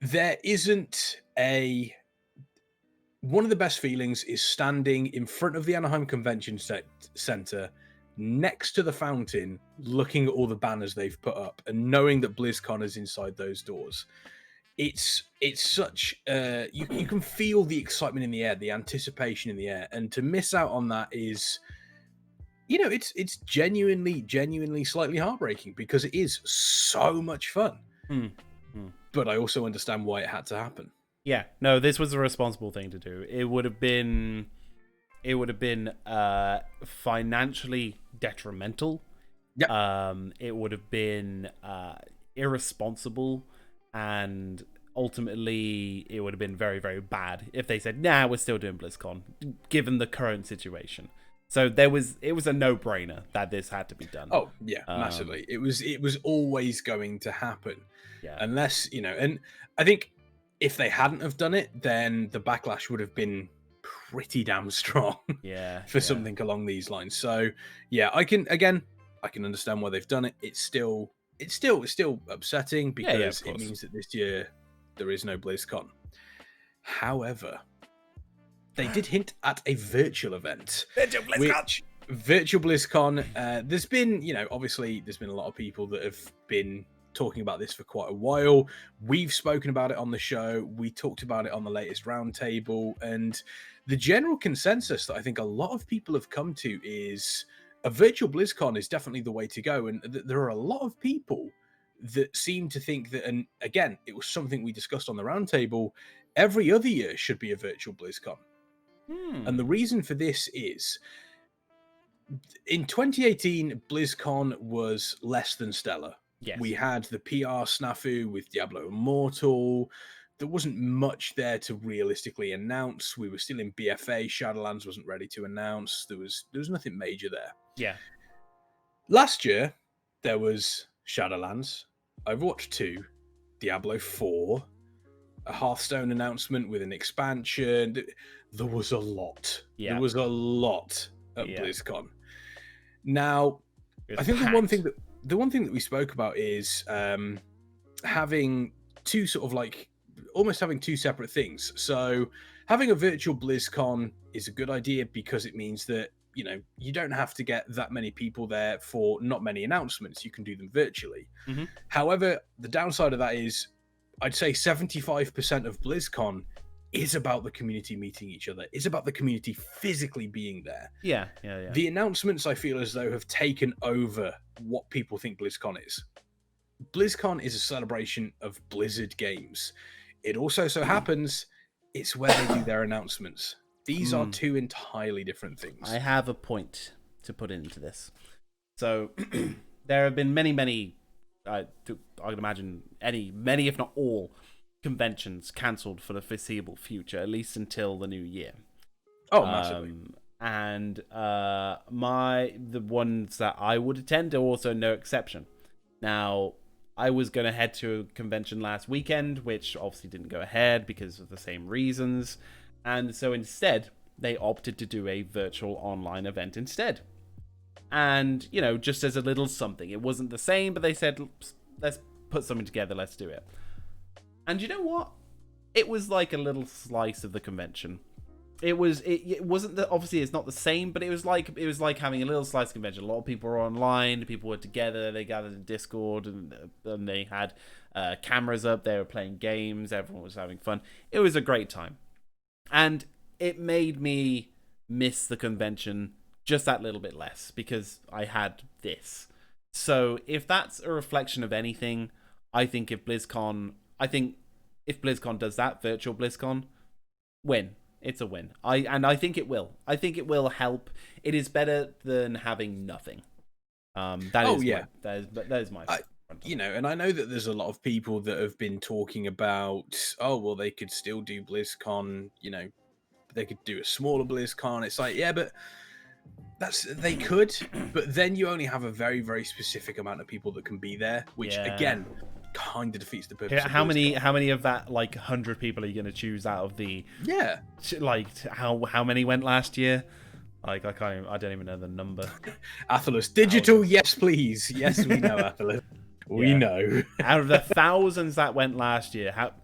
There isn't one of the best feelings is standing in front of the Anaheim Convention Center next to the fountain, looking at all the banners they've put up and knowing that BlizzCon is inside those doors. It's such you can feel the excitement in the air, the anticipation in the air, and to miss out on that is, it's genuinely slightly heartbreaking, because it is so much fun. But I also understand why it had to happen. Yeah, no, this was a responsible thing to do. It would have been financially detrimental. Yeah. It would have been irresponsible. And ultimately, it would have been very, very bad if they said, "Nah, we're still doing BlizzCon," given the current situation. So it was a no-brainer that this had to be done. Oh yeah, massively. It was always going to happen. Yeah. Unless, and I think if they hadn't have done it, then the backlash would have been pretty damn strong. Yeah. For something along these lines. So yeah, I can understand why they've done it. It's still upsetting, because it means that this year there is no BlizzCon. However, they did hint at a virtual event. Virtual BlizzCon. There's been, obviously there's been a lot of people that have been talking about this for quite a while. We've spoken about it on the show. We talked about it on the latest roundtable, and the general consensus that I think a lot of people have come to is a virtual BlizzCon is definitely the way to go. And there are a lot of people that seem to think that, and again, it was something we discussed on the roundtable, every other year should be a virtual BlizzCon. And the reason for this is, in 2018, BlizzCon was less than stellar. Yes. We had the PR snafu with Diablo Immortal. There wasn't much there to realistically announce. We were still in BFA. Shadowlands wasn't ready to announce. There was nothing major there. Yeah. Last year, there was Shadowlands, Overwatch 2, Diablo 4, a Hearthstone announcement with an expansion. There was a lot. Yeah. There was a lot at BlizzCon. Now, I think packed. the one thing that we spoke about is having two sort of like almost having two separate things. So having a virtual BlizzCon is a good idea, because it means that, you don't have to get that many people there for not many announcements. You can do them virtually. Mm-hmm. However, the downside of that is, I'd say 75% of BlizzCon is about the community meeting each other. It's about the community physically being there. Yeah. The announcements, I feel as though, have taken over what people think BlizzCon is. BlizzCon is a celebration of Blizzard games. It also so happens it's where they do their announcements. These are two entirely different things. I have a point to put into this. So there have been many, I can imagine many if not all conventions cancelled for the foreseeable future, at least until the new year. Oh, massively. And the ones that I would attend are also no exception. Now, I was going to head to a convention last weekend, which obviously didn't go ahead because of the same reasons. And so instead, they opted to do a virtual online event instead. And, you know, just as a little something. It wasn't the same, but they said, let's put something together, let's do it. And you know what? It was like a little slice of the convention. It wasn't obviously it's not the same, but it was like having a little slice of convention. A lot of people were online, people were together, they gathered in Discord, and they had cameras up, they were playing games, everyone was having fun. It was a great time. And it made me miss the convention just that little bit less because I had this. So if that's a reflection of anything, I think if BlizzCon does that, Virtual Blizzcon, win. It's a win. I think it will. I think it will help. It is better than having nothing. That is my you know, and I know that there's a lot of people that have been talking about, oh, well, they could still do BlizzCon, you know, they could do a smaller BlizzCon. It's like, yeah, but they could, but then you only have a very, very specific amount of people that can be there, which again kind of defeats the purpose. How many of that, like 100 people are you going to choose out of the like how many went last year? Like I don't even know the number. Athelos digital, yes please. Yes, we know. Athelos, we know. Out of the thousands that went last year, out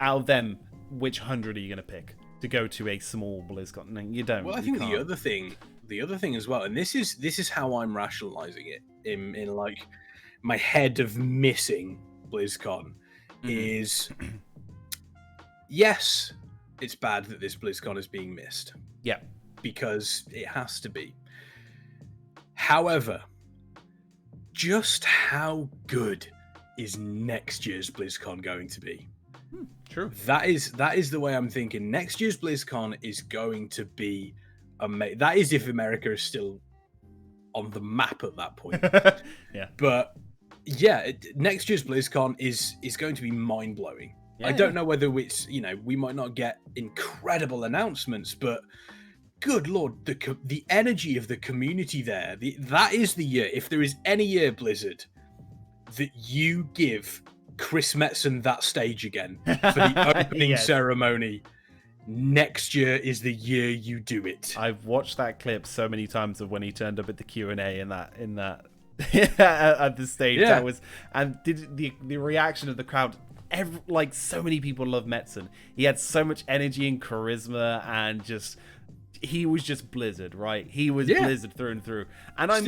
of them, which 100 are you going to pick to go to a small BlizzCon? You don't. Well, I think the other thing as well, and this is how I'm rationalizing it in like my head of missing BlizzCon is, yes, it's bad that this BlizzCon is being missed. Yeah. Because it has to be. However, just how good is next year's BlizzCon going to be? True. That is the way I'm thinking. Next year's BlizzCon is going to be amazing. That is if America is still on the map at that point. Yeah. But yeah, next year's BlizzCon is going to be mind-blowing. I don't know whether it's, you know, we might not get incredible announcements, but good Lord, the energy of the community there, that is the year. If there is any year, Blizzard, that you give Chris Metzen that stage again for the opening ceremony, next year is the year you do it. I've watched that clip so many times of when he turned up at the Q&A in that at the stage. That was, and did the reaction of the crowd. Like so many people love Metzen. He had so much energy and charisma, and just he was just Blizzard, right? He was Blizzard through and through. And I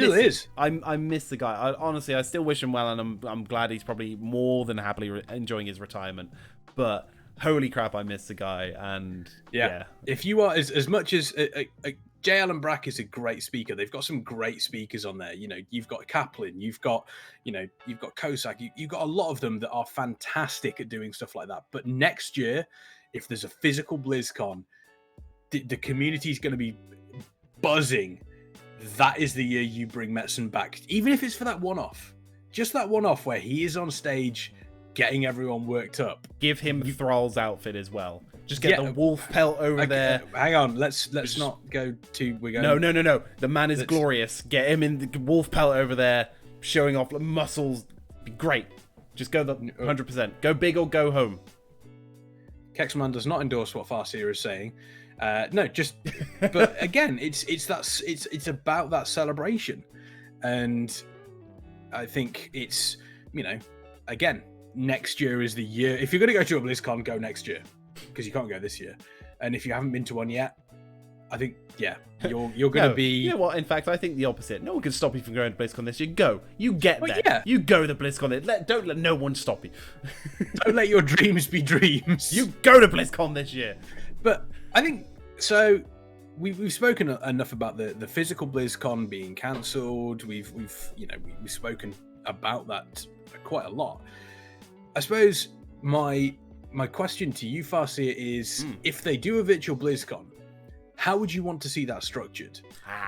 miss the guy. Honestly, I still wish him well, and I'm glad he's probably more than happily enjoying his retirement. But holy crap, I miss the guy. And if you are as much as J. Allen Brack is a great speaker. They've got some great speakers on there. You know, you've got Kaplan, you've got Kosak, you've got a lot of them that are fantastic at doing stuff like that. But next year, if there's a physical BlizzCon, the community is going to be buzzing. That is the year you bring Metzen back, even if it's for that one-off. Just that one-off where he is on stage getting everyone worked up. Give him Thrall's outfit as well. Just get the wolf pelt over there. Hang on, let's not go too. We're going. No. The man is glorious. Get him in the wolf pelt over there, showing off muscles. Be great. Just go the 100%. Go big or go home. Kexman does not endorse what Farseer is saying. But again, it's about that celebration, and I think it's, you know, again, next year is the year. If you're going to go to a BlizzCon, go next year, because you can't go this year. And if you haven't been to one yet, I think you're going to be. You know what? In fact, I think the opposite. No one can stop you from going to BlizzCon this year. Go. You get there. Yeah. You go to BlizzCon. Don't let no one stop you. Don't let your dreams be dreams. You go to BlizzCon this year. But I think so. We've spoken enough about the physical BlizzCon being cancelled. We've spoken about that quite a lot. I suppose my my question to you, Farseer, is if they do a virtual BlizzCon, how would you want to see that structured?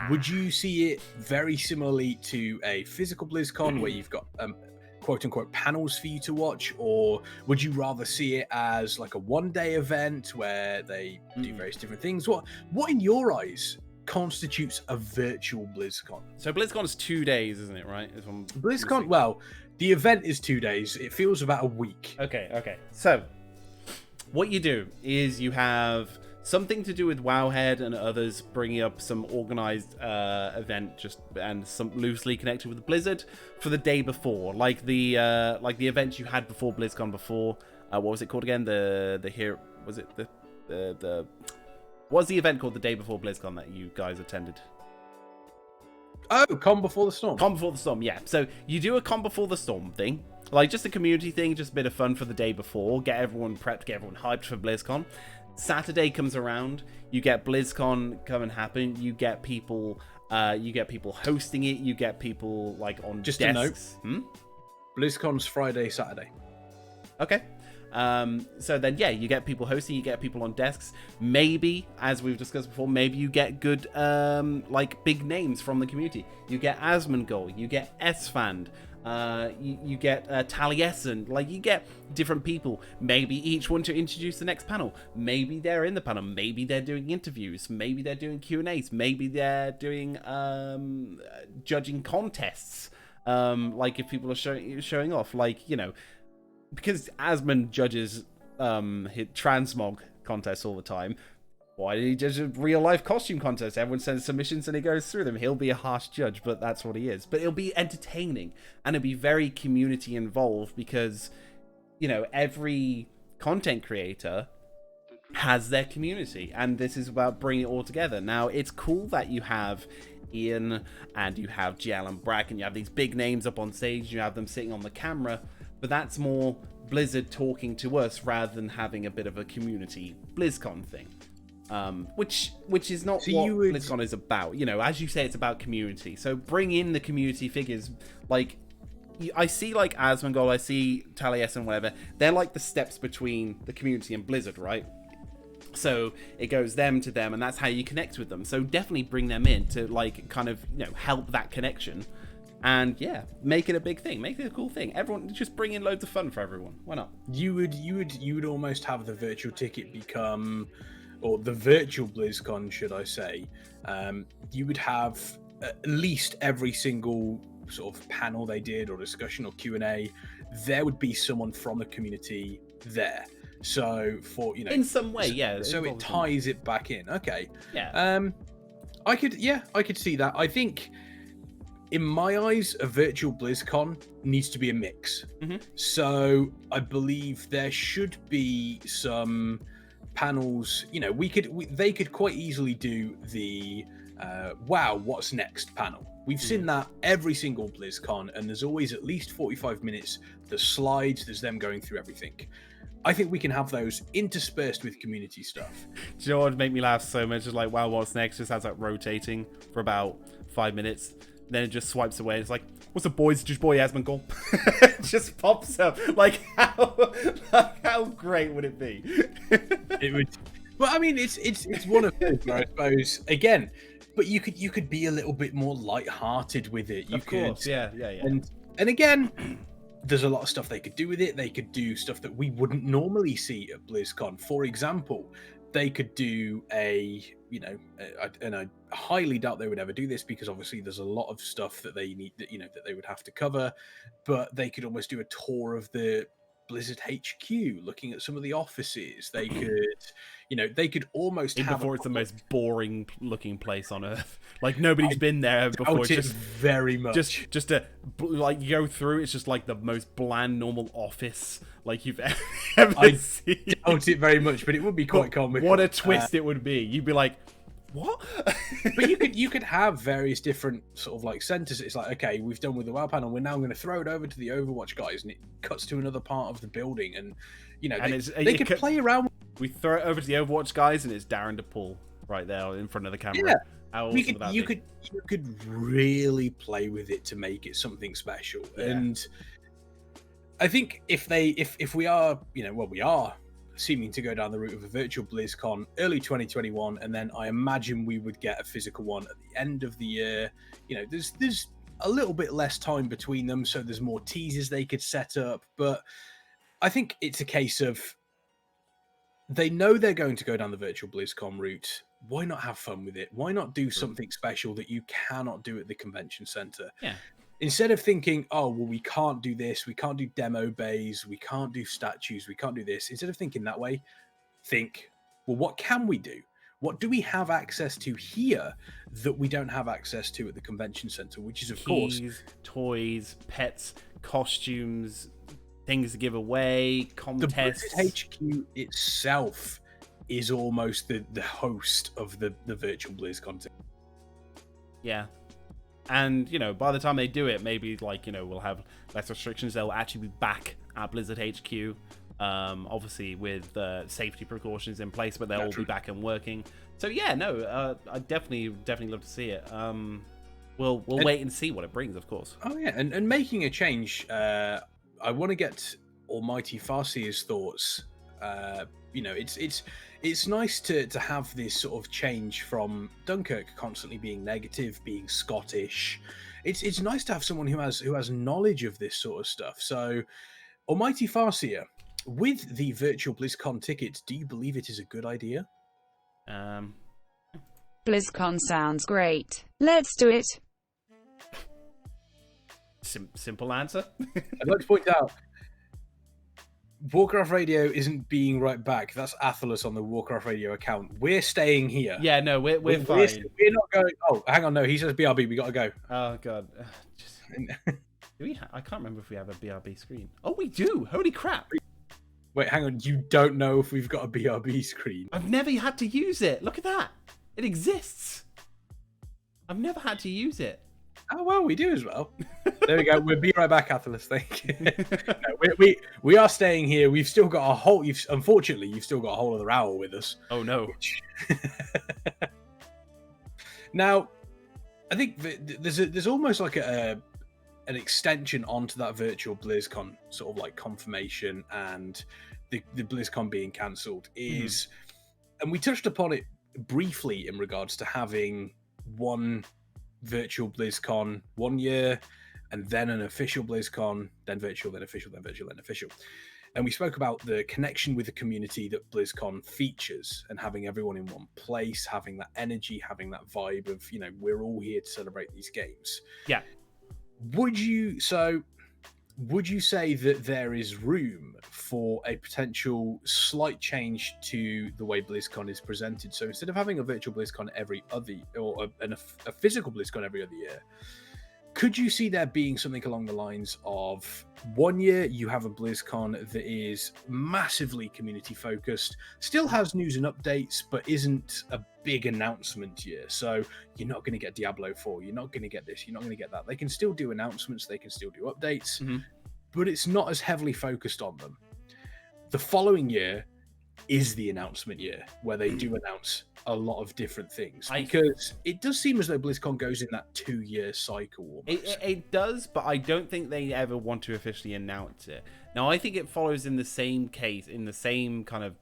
Would you see it very similarly to a physical BlizzCon where you've got quote unquote panels for you to watch, or would you rather see it as like a one-day event where they do various different things? What in your eyes constitutes a virtual BlizzCon? So BlizzCon is 2 days, isn't it? Right? BlizzCon. Well, the event is 2 days. It feels about a week. Okay. So what you do is you have something to do with Wowhead and others bringing up some organized event and some loosely connected with Blizzard for the day before, like the events you had before BlizzCon before. What was it called again? What was the event called the day before BlizzCon that you guys attended? Oh, Con Before the Storm. Con Before the Storm, yeah. So you do a Con Before the Storm thing, like just a community thing, just a bit of fun for the day before, get everyone prepped, get everyone hyped for BlizzCon. Saturday comes around, you get BlizzCon come and happen, you get people hosting it, you get people like on just desks. A note. BlizzCon's Friday, Saturday. Okay. So then, yeah, you get people hosting, you get people on desks. Maybe, as we've discussed before, maybe you get good, like big names from the community. You get Asmongold, you get Esfand, you get Taliesin, like you get different people. Maybe each one to introduce the next panel. Maybe they're in the panel. Maybe they're doing interviews. Maybe they're doing Q&As. Maybe they're doing judging contests. Like if people are showing off, like, you know, because Asmon judges his transmog contests all the time. Why did he judge a real-life costume contest? Everyone sends submissions and he goes through them. He'll be a harsh judge, but that's what he is. But it'll be entertaining, and it'll be very community involved because, you know, every content creator has their community, and this is about bringing it all together. Now, it's cool that you have Ian and you have GL and Brack, and you have these big names up on stage, you have them sitting on the camera, but that's more Blizzard talking to us rather than having a bit of a community BlizzCon thing. Which is not what BlizzCon is about. You know, as you say, it's about community. So bring in the community figures. Like, I see like Asmongold, I see Taliesin and whatever. They're like the steps between the community and Blizzard, right? So it goes them to them, and that's how you connect with them. So definitely bring them in to like kind of, you know, help that connection. And yeah, make it a big thing, make it a cool thing. Everyone just bring in loads of fun for everyone. Why not? You would almost have the virtual ticket become, or the virtual BlizzCon, should I say? You would have at least every single sort of panel they did or discussion or Q&A, there would be someone from the community there. So for, you know, in some way, yeah. So it ties it back in. Okay. Yeah. I could see that. I think, in my eyes, a virtual BlizzCon needs to be a mix. Mm-hmm. So I believe there should be some panels. You know, they could quite easily do the wow, what's next panel. We've seen that every single BlizzCon, and there's always at least 45 minutes. There's slides, there's them going through everything. I think we can have those interspersed with community stuff. Do you know what would make me laugh so much? Just like, wow, what's next? Just has that rotating for about 5 minutes. Then it just swipes away. It's like, what's up, boys? Just boy Asmongold. It just pops up. Like, how great would it be? It would. Well, I mean, it's one of those, I suppose. Again, but you could be a little bit more light-hearted with it. Of course, yeah. And again, there's a lot of stuff they could do with it. They could do stuff that we wouldn't normally see at BlizzCon. For example, they could do and I highly doubt they would ever do this because obviously there's a lot of stuff that they need that they would have to cover, but they could almost do a tour of the Blizzard HQ, looking at some of the offices. They could almost before it's the most boring looking place on earth. Like nobody's been there before. It's just very much. Just to like go through. It's just like the most bland normal office like you've ever seen. I doubt it very much, but it would be quite comical. What a twist it would be. You'd be like, what? But you could have various different sort of like centers. It's like, okay, we've done with the WoW panel, we're now going to throw it over to the Overwatch guys, and it cuts to another part of the building, and they could play around. We throw it over to the Overwatch guys, and it's Darren DePaul right there in front of the camera. Yeah, you could really play with it to make it something special. Yeah. And I think if we are, we are seeming to go down the route of a virtual BlizzCon early 2021, and then I imagine we would get a physical one at the end of the year. You know, there's a little bit less time between them, so there's more teasers they could set up. But I think it's a case of they know they're going to go down the virtual BlizzCon route. Why not have fun with it? Why not do something special that you cannot do at the convention center? Yeah. Instead of thinking, oh, well, we can't do this, we can't do demo bays, we can't do statues, we can't do this. Instead of thinking that way, think, well, what can we do? What do we have access to here that we don't have access to at the convention center? Which is, of course, toys, pets, costumes, things to give away, contests. The Blizzard HQ itself is almost the host of the virtual BlizzCon. Yeah. And, you know, by the time they do it, maybe, like, you know, we'll have less restrictions. They'll actually be back at Blizzard HQ, obviously with safety precautions in place, but they'll all be back and working. So, yeah, no, I definitely love to see it. We'll wait and see what it brings, of course. Oh, yeah, and making a change, I want to get Almighty Farseer's thoughts. You know, it's nice to have this sort of change from Dunkirk constantly being negative, being Scottish. It's nice to have someone who has knowledge of this sort of stuff. So, Almighty Farseer, with the virtual BlizzCon tickets, do you believe it is a good idea? BlizzCon sounds great. Let's do it. Simple answer. I'd like to point out, Warcraft Radio isn't being right back. That's Athelos on the Warcraft Radio account. We're staying here. Yeah, no, we're fine. We're not going. Oh, hang on, no, he says BRB. We gotta go. Oh god, I can't remember if we have a BRB screen. Oh, we do. Holy crap! Wait, hang on. You don't know if we've got a BRB screen? I've never had to use it. Look at that. It exists. I've never had to use it. Oh well, we do as well. There we go. We'll be right back, Athelos. Thank you. No, we are staying here. We've still got a whole. Unfortunately, you've still got a whole other hour with us. Oh no. Now, I think there's almost like an extension onto that virtual BlizzCon sort of like confirmation and the BlizzCon being cancelled is, and we touched upon it briefly in regards to having one virtual BlizzCon 1 year, and then an official BlizzCon, then virtual, then official, then virtual, then official. And we spoke about the connection with the community that BlizzCon features and having everyone in one place, having that energy, having that vibe of, you know, we're all here to celebrate these games. Yeah. Would you say that there is room for a potential slight change to the way BlizzCon is presented? So instead of having a virtual BlizzCon every other, or a physical BlizzCon every other year, could you see there being something along the lines of 1 year you have a BlizzCon that is massively community focused, still has news and updates, but isn't a big announcement year? So you're not going to get Diablo 4, you're not going to get this, you're not going to get that. They can still do announcements, they can still do updates, but it's not as heavily focused on them. The following year is the announcement year, where they do announce a lot of different things, because it does seem as though BlizzCon goes in that 2-year cycle. It does, but I don't think they ever want to officially announce it. Now, I think it follows in the same case, in the same kind of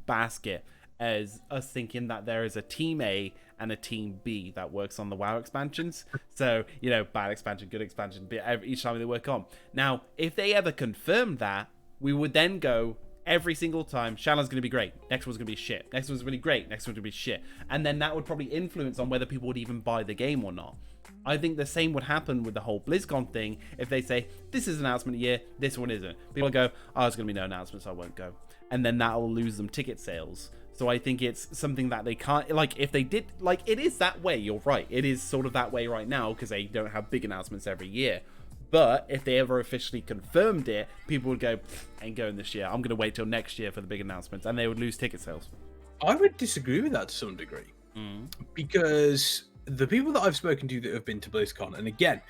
basket as us thinking that there is a Team A and a Team B that works on the WoW expansions. So, you know, bad expansion, good expansion, each time they work on. Now, if they ever confirmed that, we would then go, every single time, Shadowlands going to be great. Next one's going to be shit. Next one's really great. Next one's going to be shit. And then that would probably influence on whether people would even buy the game or not. I think the same would happen with the whole BlizzCon thing. If they say, this is announcement year, this one isn't. People go, oh, there's going to be no announcements, so I won't go. And then that'll lose them ticket sales. So I think it's something that they can't, like, if they did, like, it is that way, you're right. It is sort of that way right now, because they don't have big announcements every year. But if they ever officially confirmed it, people would go, ain't going this year. I'm going to wait till next year for the big announcements. And they would lose ticket sales. I would disagree with that to some degree. Because the people that I've spoken to that have been to BlizzCon, and again,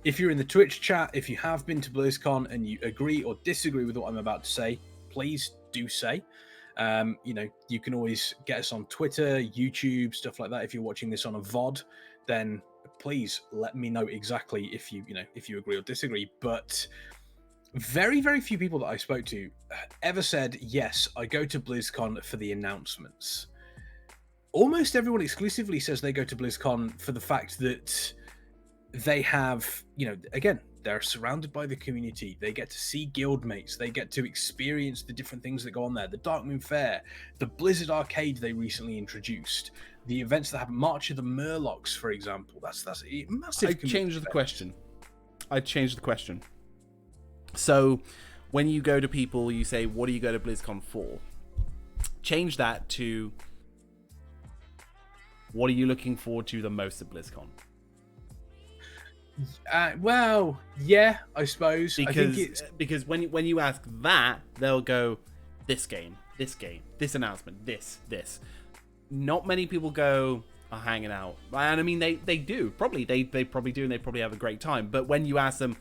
if you're in the Twitch chat, if you have been to BlizzCon and you agree or disagree with what I'm about to say, please do say. You know, you can always get us on Twitter, YouTube, stuff like that. If you're watching this on a VOD, then please let me know exactly if you agree or disagree. But very, very few people that I spoke to ever said, yes, I go to BlizzCon for the announcements. Almost everyone exclusively says they go to BlizzCon for the fact that they have, again, they're surrounded by the community. They get to see guildmates. They get to experience the different things that go on there. The Darkmoon Fair, the Blizzard Arcade they recently introduced, the events that happen, March of the Murlocs, for example. That's a massive. I'd change the question. So, when you go to people, you say, "What do you go to BlizzCon for?" Change that to, "What are you looking forward to the most at BlizzCon?" Well, yeah, I suppose. Because when you ask that, they'll go, this game, this announcement, this. Not many people go, hanging out, and I mean they do probably they probably do, and they probably have a great time. But when you ask them,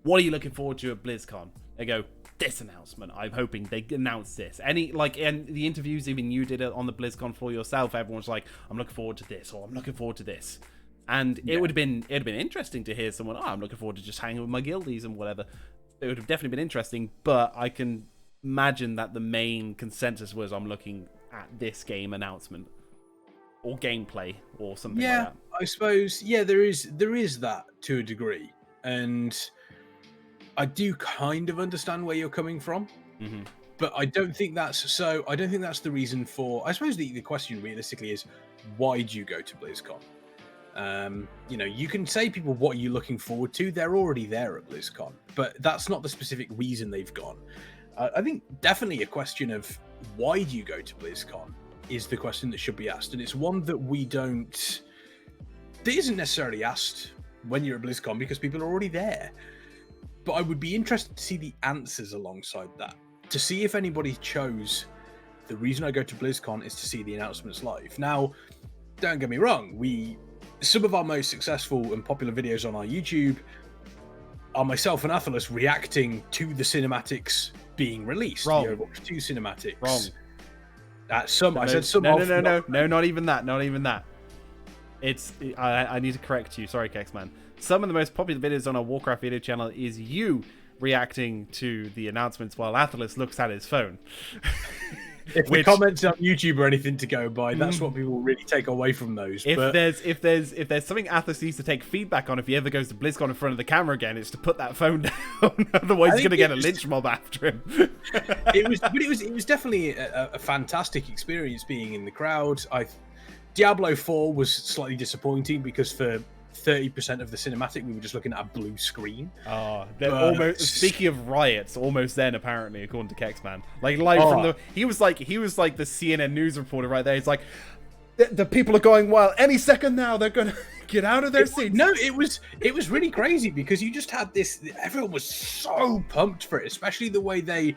what are you looking forward to at BlizzCon? They go, this announcement. I'm hoping they announce this. And the interviews, even you did it on the BlizzCon floor yourself. Everyone's like, I'm looking forward to this, or I'm looking forward to this. And it'd have been interesting to hear someone, I'm looking forward to just hanging with my guildies and whatever. It would have definitely been interesting, but I can imagine that the main consensus was, I'm looking at this game announcement or gameplay or something like that. I suppose, there is that to a degree. And I do kind of understand where you're coming from. Mm-hmm. But I don't think that's the reason for, I suppose the question realistically is, why do you go to BlizzCon? You can say people, what are you looking forward to? They're already there at BlizzCon, but that's not the specific reason they've gone. I think definitely a question of why do you go to BlizzCon is the question that should be asked, and it's one that isn't necessarily asked when you're at BlizzCon because people are already there. But I would be interested to see the answers alongside that, to see if anybody chose the reason I go to BlizzCon is to see the announcements live. Now, don't get me wrong, some of our most successful and popular videos on our YouTube are myself and Athalas reacting to the cinematics being released. Wrong. The Overwatch 2 cinematics. Wrong. I said some. No, not even that. I need to correct you. Sorry, Kexman. Some of the most popular videos on our Warcraft video channel is you reacting to the announcements while Athalas looks at his phone. If the comments on YouTube or anything to go by, that's what people really take away from those. If there's something Atlas needs to take feedback on if he ever goes to BlizzCon in front of the camera again, it's to put that phone down. Otherwise, he's going to get a lynch mob after him. it was definitely a fantastic experience being in the crowd. Diablo 4 was slightly disappointing because for 30% of the cinematic we were just looking at a blue screen. Speaking of riots, almost then apparently, according to Kexman, like live from he was like the CNN news reporter right there. He's like, the people are going wild. Any second now, they're gonna get out of their seats. No, it was really crazy because you just had this. Everyone was so pumped for it, especially the way they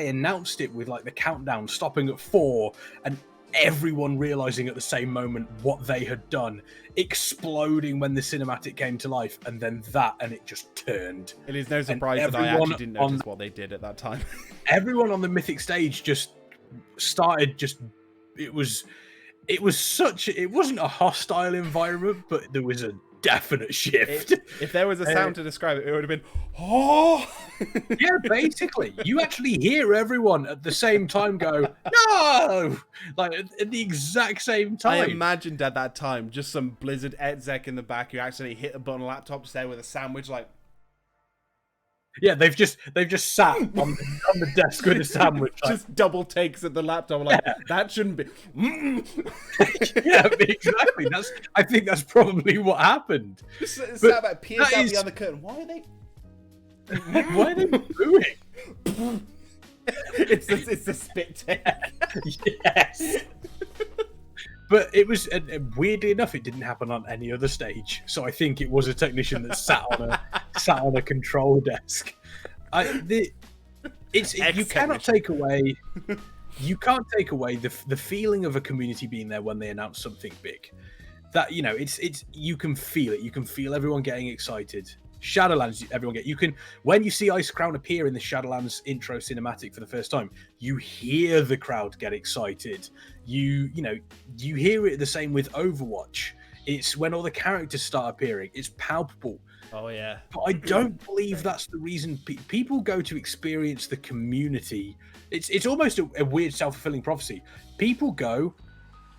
announced it with like the countdown stopping at 4 and everyone realizing at the same moment what they had done, exploding when the cinematic came to life, and then and it just turned. It is no surprise that I actually didn't notice what they did at that time. Everyone on the Mythic stage just started it wasn't a hostile environment, but there was a definite shift. If there was a sound to describe it, it would have been, oh! Yeah, basically. You actually hear everyone at the same time go, no! Like, at the exact same time. I imagined at that time, just some Blizzard exec in the back who accidentally hit a button on a laptop there with a sandwich, like... Yeah, they've just sat on the desk with a sandwich. Just double takes at the laptop, like, that shouldn't be... Yeah, exactly. I think that's probably what happened. Sat back, peers out behind the curtain. Why are they booing? It's the spit take. Yes. But it was, weirdly enough, it didn't happen on any other stage. So I think it was a technician that sat on a control desk. You can't take away the feeling of a community being there when they announce something big. That, you can feel it. You can feel everyone getting excited. Shadowlands, when you see Ice Crown appear in the Shadowlands intro cinematic for the first time, you hear the crowd get excited. You hear it the same with Overwatch. It's when all the characters start appearing. It's palpable. Oh yeah. But I don't believe that's the reason people go to experience the community. It's almost a weird self-fulfilling prophecy. People go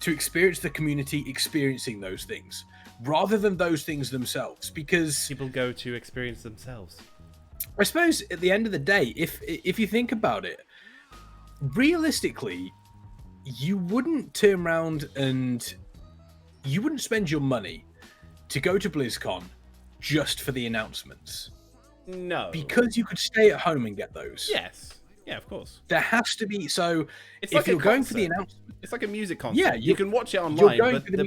to experience the community experiencing those things rather than those things themselves, because people go to experience themselves. I suppose at the end of the day, if you think about it, realistically, you wouldn't turn around and you wouldn't spend your money to go to BlizzCon just for the announcements. No. Because you could stay at home and get those. Yes. Yeah, of course. There has to be, so it's if like you're going for the announcement, it's like a music concert. Yeah, you can watch it online,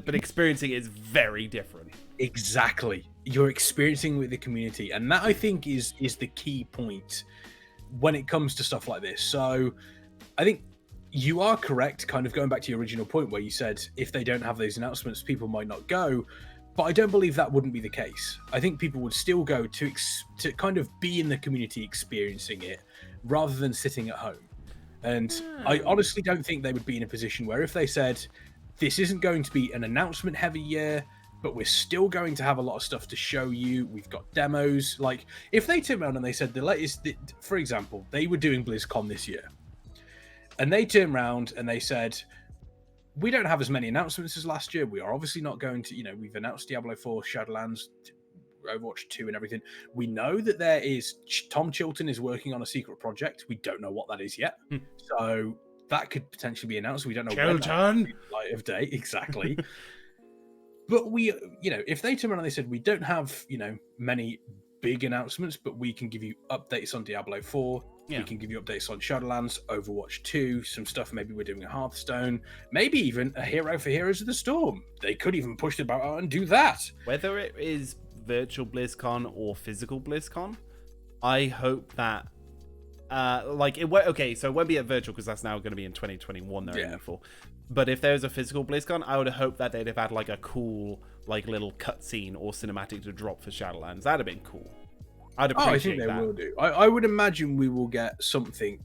but experiencing it is very different. Exactly. You're experiencing with the community, and that I think is the key point when it comes to stuff like this. So I think you are correct, kind of going back to your original point where you said if they don't have those announcements, people might not go. But I don't believe that wouldn't be the case. I think people would still go to kind of be in the community experiencing it rather than sitting at home. And I honestly don't think they would be in a position where if they said, this isn't going to be an announcement heavy year, but we're still going to have a lot of stuff to show you. We've got demos. Like if they turned around and they said the latest, for example, they were doing BlizzCon this year and they turned around and they said, we don't have as many announcements as last year. We are obviously not going to, we've announced Diablo 4, Shadowlands, Overwatch 2 and everything. We know that there is, Tom Chilton is working on a secret project. We don't know what that is yet. So that could potentially be announced. We don't know when that will be the light of day. Exactly. But we, if they turn around and they said, we don't have, many big announcements, but we can give you updates on Diablo 4. Yeah. We can give you updates on Shadowlands, Overwatch 2, some stuff. Maybe we're doing a Hearthstone, maybe even a Hero for Heroes of the Storm. They could even push the button and do that. Whether it is Virtual Blizzcon or physical BlizzCon, I hope that okay, so it won't be at virtual because that's now going to be in 2021 they're aiming for. But if there's a physical BlizzCon, I would have hoped that they'd have had like a cool little cutscene or cinematic to drop for Shadowlands. That'd have been cool. I'd appreciate that. I think they will do. I would imagine we will get something.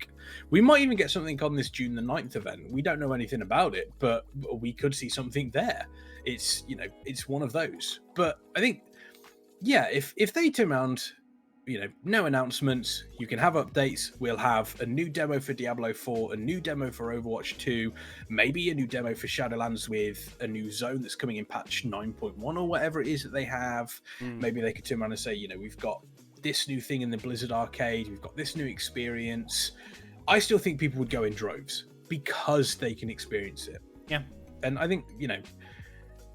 We might even get something on this June the 9th event. We don't know anything about it, but we could see something there. It's, it's one of those. But I think, if they turn around, no announcements, you can have updates. We'll have a new demo for Diablo 4, a new demo for Overwatch 2, maybe a new demo for Shadowlands with a new zone that's coming in patch 9.1 or whatever it is that they have. Maybe they could turn around and say, we've got this new thing in the Blizzard arcade, we've got this new experience. I still think people would go in droves because they can experience it. Yeah. And I think,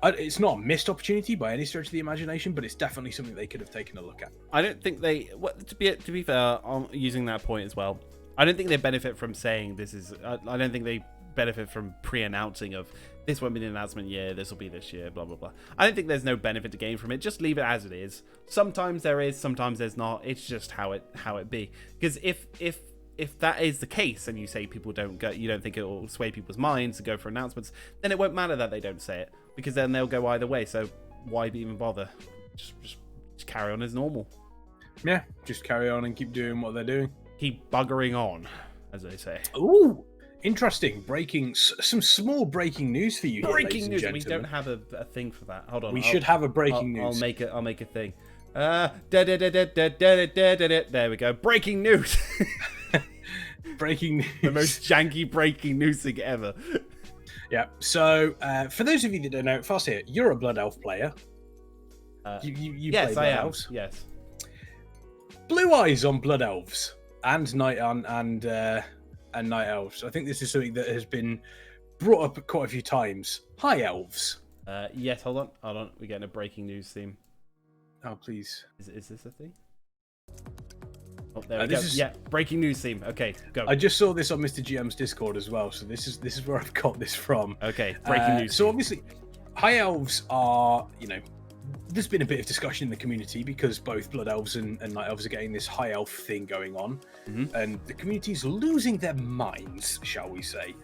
it's not a missed opportunity by any stretch of the imagination, but it's definitely something they could have taken a look at. I don't think they, to be fair, on using that point as well, I don't think they benefit from saying this is, I don't think they benefit from pre-announcing of this won't be the announcement year, this will be this year, blah blah blah. I don't think there's no benefit to gain from it. Just leave it as it is. Sometimes there is, sometimes there's not. It's just how it be. Because if that is the case, and you say people don't go, you don't think it will sway people's minds to go for announcements, then it won't matter that they don't say it, because then they'll go either way. So why even bother? Just carry on as normal. Yeah, just carry on and keep doing what they're doing. Keep buggering on, as they say. Ooh. Interesting. Some small breaking news for you. Breaking news. We don't have a thing for that. Hold on. We should have a breaking news. I'll make a thing. There we go. Breaking news. Breaking news. The most janky breaking news thing ever. Yeah. So, for those of you that don't know, Farseer, you're a Blood Elf player. You yes, play Blood I am. Elves. Yes. Blue eyes on Blood Elves and Night Night Elves. I think this is something that has been brought up quite a few times. Hi, Elves. Yes, hold on. We're getting a breaking news theme. Oh, please. Is this a thing? Oh, there we go. Yeah, breaking news theme. Okay, go. I just saw this on Mr. GM's Discord as well, so this is where I've got this from. Okay, breaking news. So obviously, High Elves are, there's been a bit of discussion in the community because both Blood Elves and Night Elves are getting this High Elf thing going on. Mm-hmm. And the community's losing their minds, shall we say.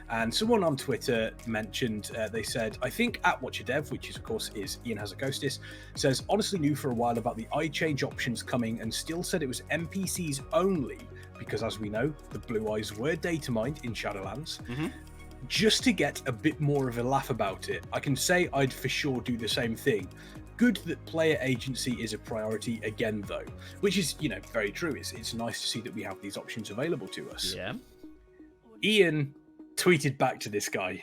And someone on Twitter mentioned, they said, I think at WatcherDev, which is, of course, is Ian Has a Ghostis, says, honestly knew for a while about the eye change options coming and still said it was NPCs only, because as we know, the blue eyes were data mined in Shadowlands. Mm-hmm. Just to get a bit more of a laugh about it. I can say I'd for sure do the same thing. good that player agency is a priority again, though, which is, very true. It's nice to see that we have these options available to us. Yeah. Ian tweeted back to this guy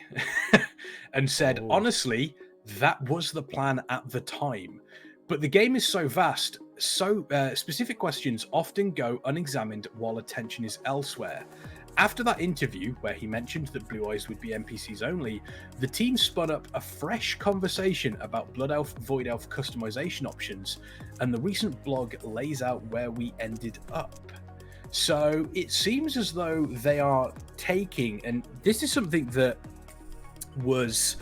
and said, honestly, that was the plan at the time. But the game is so vast, so specific questions often go unexamined while attention is elsewhere. After that interview, where he mentioned that Blue Eyes would be NPCs only, the team spun up a fresh conversation about Blood Elf, Void Elf customization options, and the recent blog lays out where we ended up. So it seems as though they are taking, and this is something that was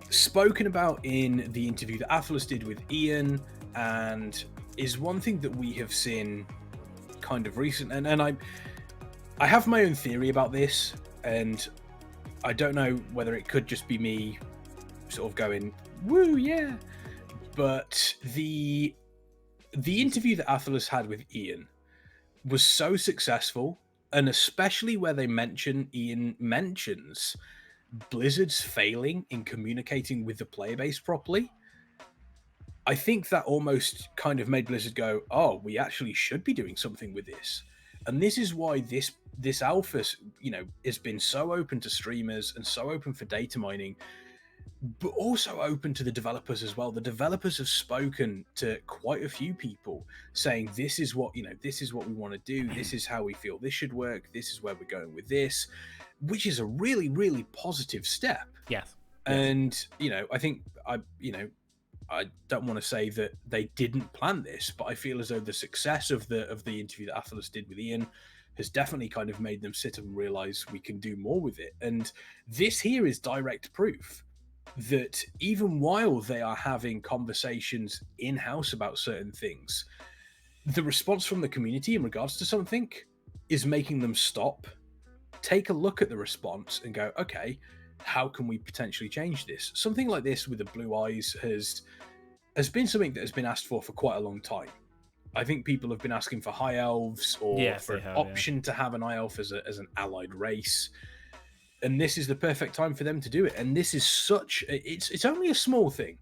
spoken about in the interview that Athelos did with Ian, and is one thing that we have seen kind of recent, and I have my own theory about this, and I don't know whether it could just be me sort of going, woo, yeah. But the interview that Athelos had with Ian was so successful, and especially where Ian mentions Blizzard's failing in communicating with the player base properly. I think that almost kind of made Blizzard go, oh, we actually should be doing something with this. And this is why this alpha, has been so open to streamers and so open for data mining, but also open to the developers as well. The developers have spoken to quite a few people saying, this is what we want to do. This is how we feel this should work. This is where we're going with this, which is a really, really positive step. Yes. And, I think I don't want to say that they didn't plan this, but I feel as though the success of the interview that Athelos did with Ian has definitely kind of made them sit and realize we can do more with it. And this here is direct proof that even while they are having conversations in-house about certain things, the response from the community in regards to something is making them stop, take a look at the response and go, okay, how can we potentially change this? Something like this with the Blue Eyes has been something that has been asked for quite a long time. I think people have been asking for high elves or for an option to have an high elf as an allied race. And this is the perfect time for them to do it. And this is it's only a small thing,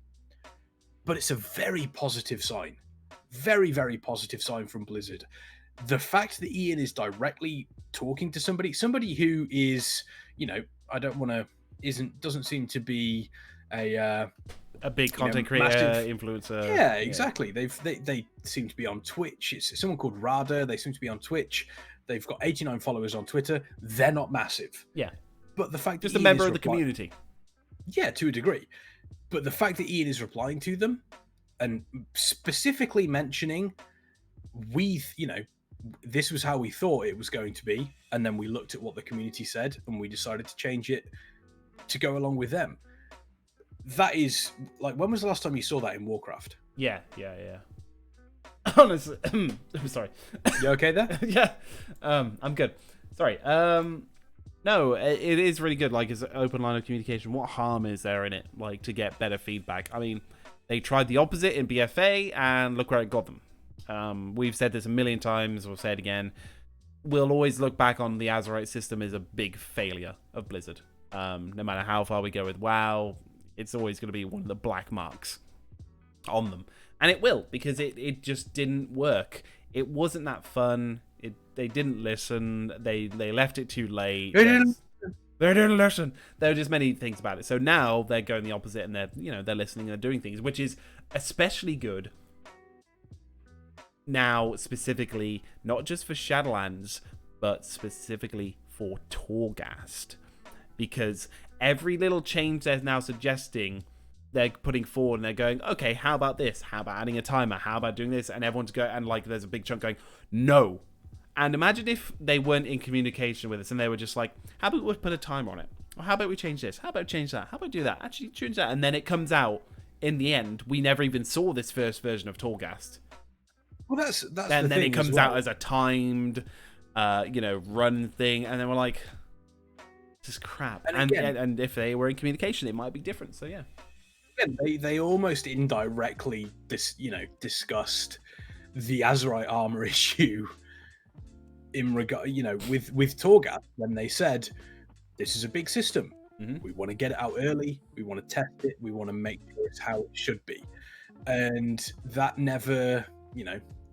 but it's a very positive sign. Very, very positive sign from Blizzard. The fact that Ian is directly talking to somebody who is, doesn't seem to be a big content creator, influencer. Yeah, exactly. They seem to be on Twitch. It's someone called Rada. They seem to be on Twitch. They've got 89 followers on Twitter. They're not massive. Yeah. But the fact just that a member of the community. Yeah, to a degree. But the fact that Ian is replying to them and specifically mentioning this was how we thought it was going to be, and then we looked at what the community said and we decided to change it to go along with them. That is, when was the last time you saw that in Warcraft? Yeah. Honestly, I'm sorry. You okay there? Yeah. I'm good. Sorry. No, it is really good. It's an open line of communication. What harm is there in it? To get better feedback. I mean, they tried the opposite in BFA, and look where it got them. We've said this a million times. We'll say it again. We'll always look back on the Azerite system as a big failure of Blizzard. No matter how far we go with WoW, it's always going to be one of the black marks on them. And it will, because it just didn't work. It wasn't that fun. They didn't listen. They left it too late. They didn't listen. There are just many things about it. So now they're going the opposite, and they're listening and they're doing things, which is especially good. Now, specifically, not just for Shadowlands, but specifically for Torghast. Because every little change they're now suggesting, they're putting forward, and they're going, okay, how about this? How about adding a timer? How about doing this? And everyone's going, and there's a big chunk going, no. And imagine if they weren't in communication with us, and they were just like, how about we put a timer on it? Or how about we change this? How about change that? How about do that? Actually, change that. And then it comes out, in the end, we never even saw this first version of Torghast. Well, that's and then it comes out as a timed, run thing, and then we're like, this is crap. And if they were in communication, it might be different. So yeah. Again, they almost indirectly discussed the Azerite armor issue in regard, with Torghast, when they said, this is a big system. Mm-hmm. We want to get it out early. We want to test it. We want to make sure it's how it should be. And that never,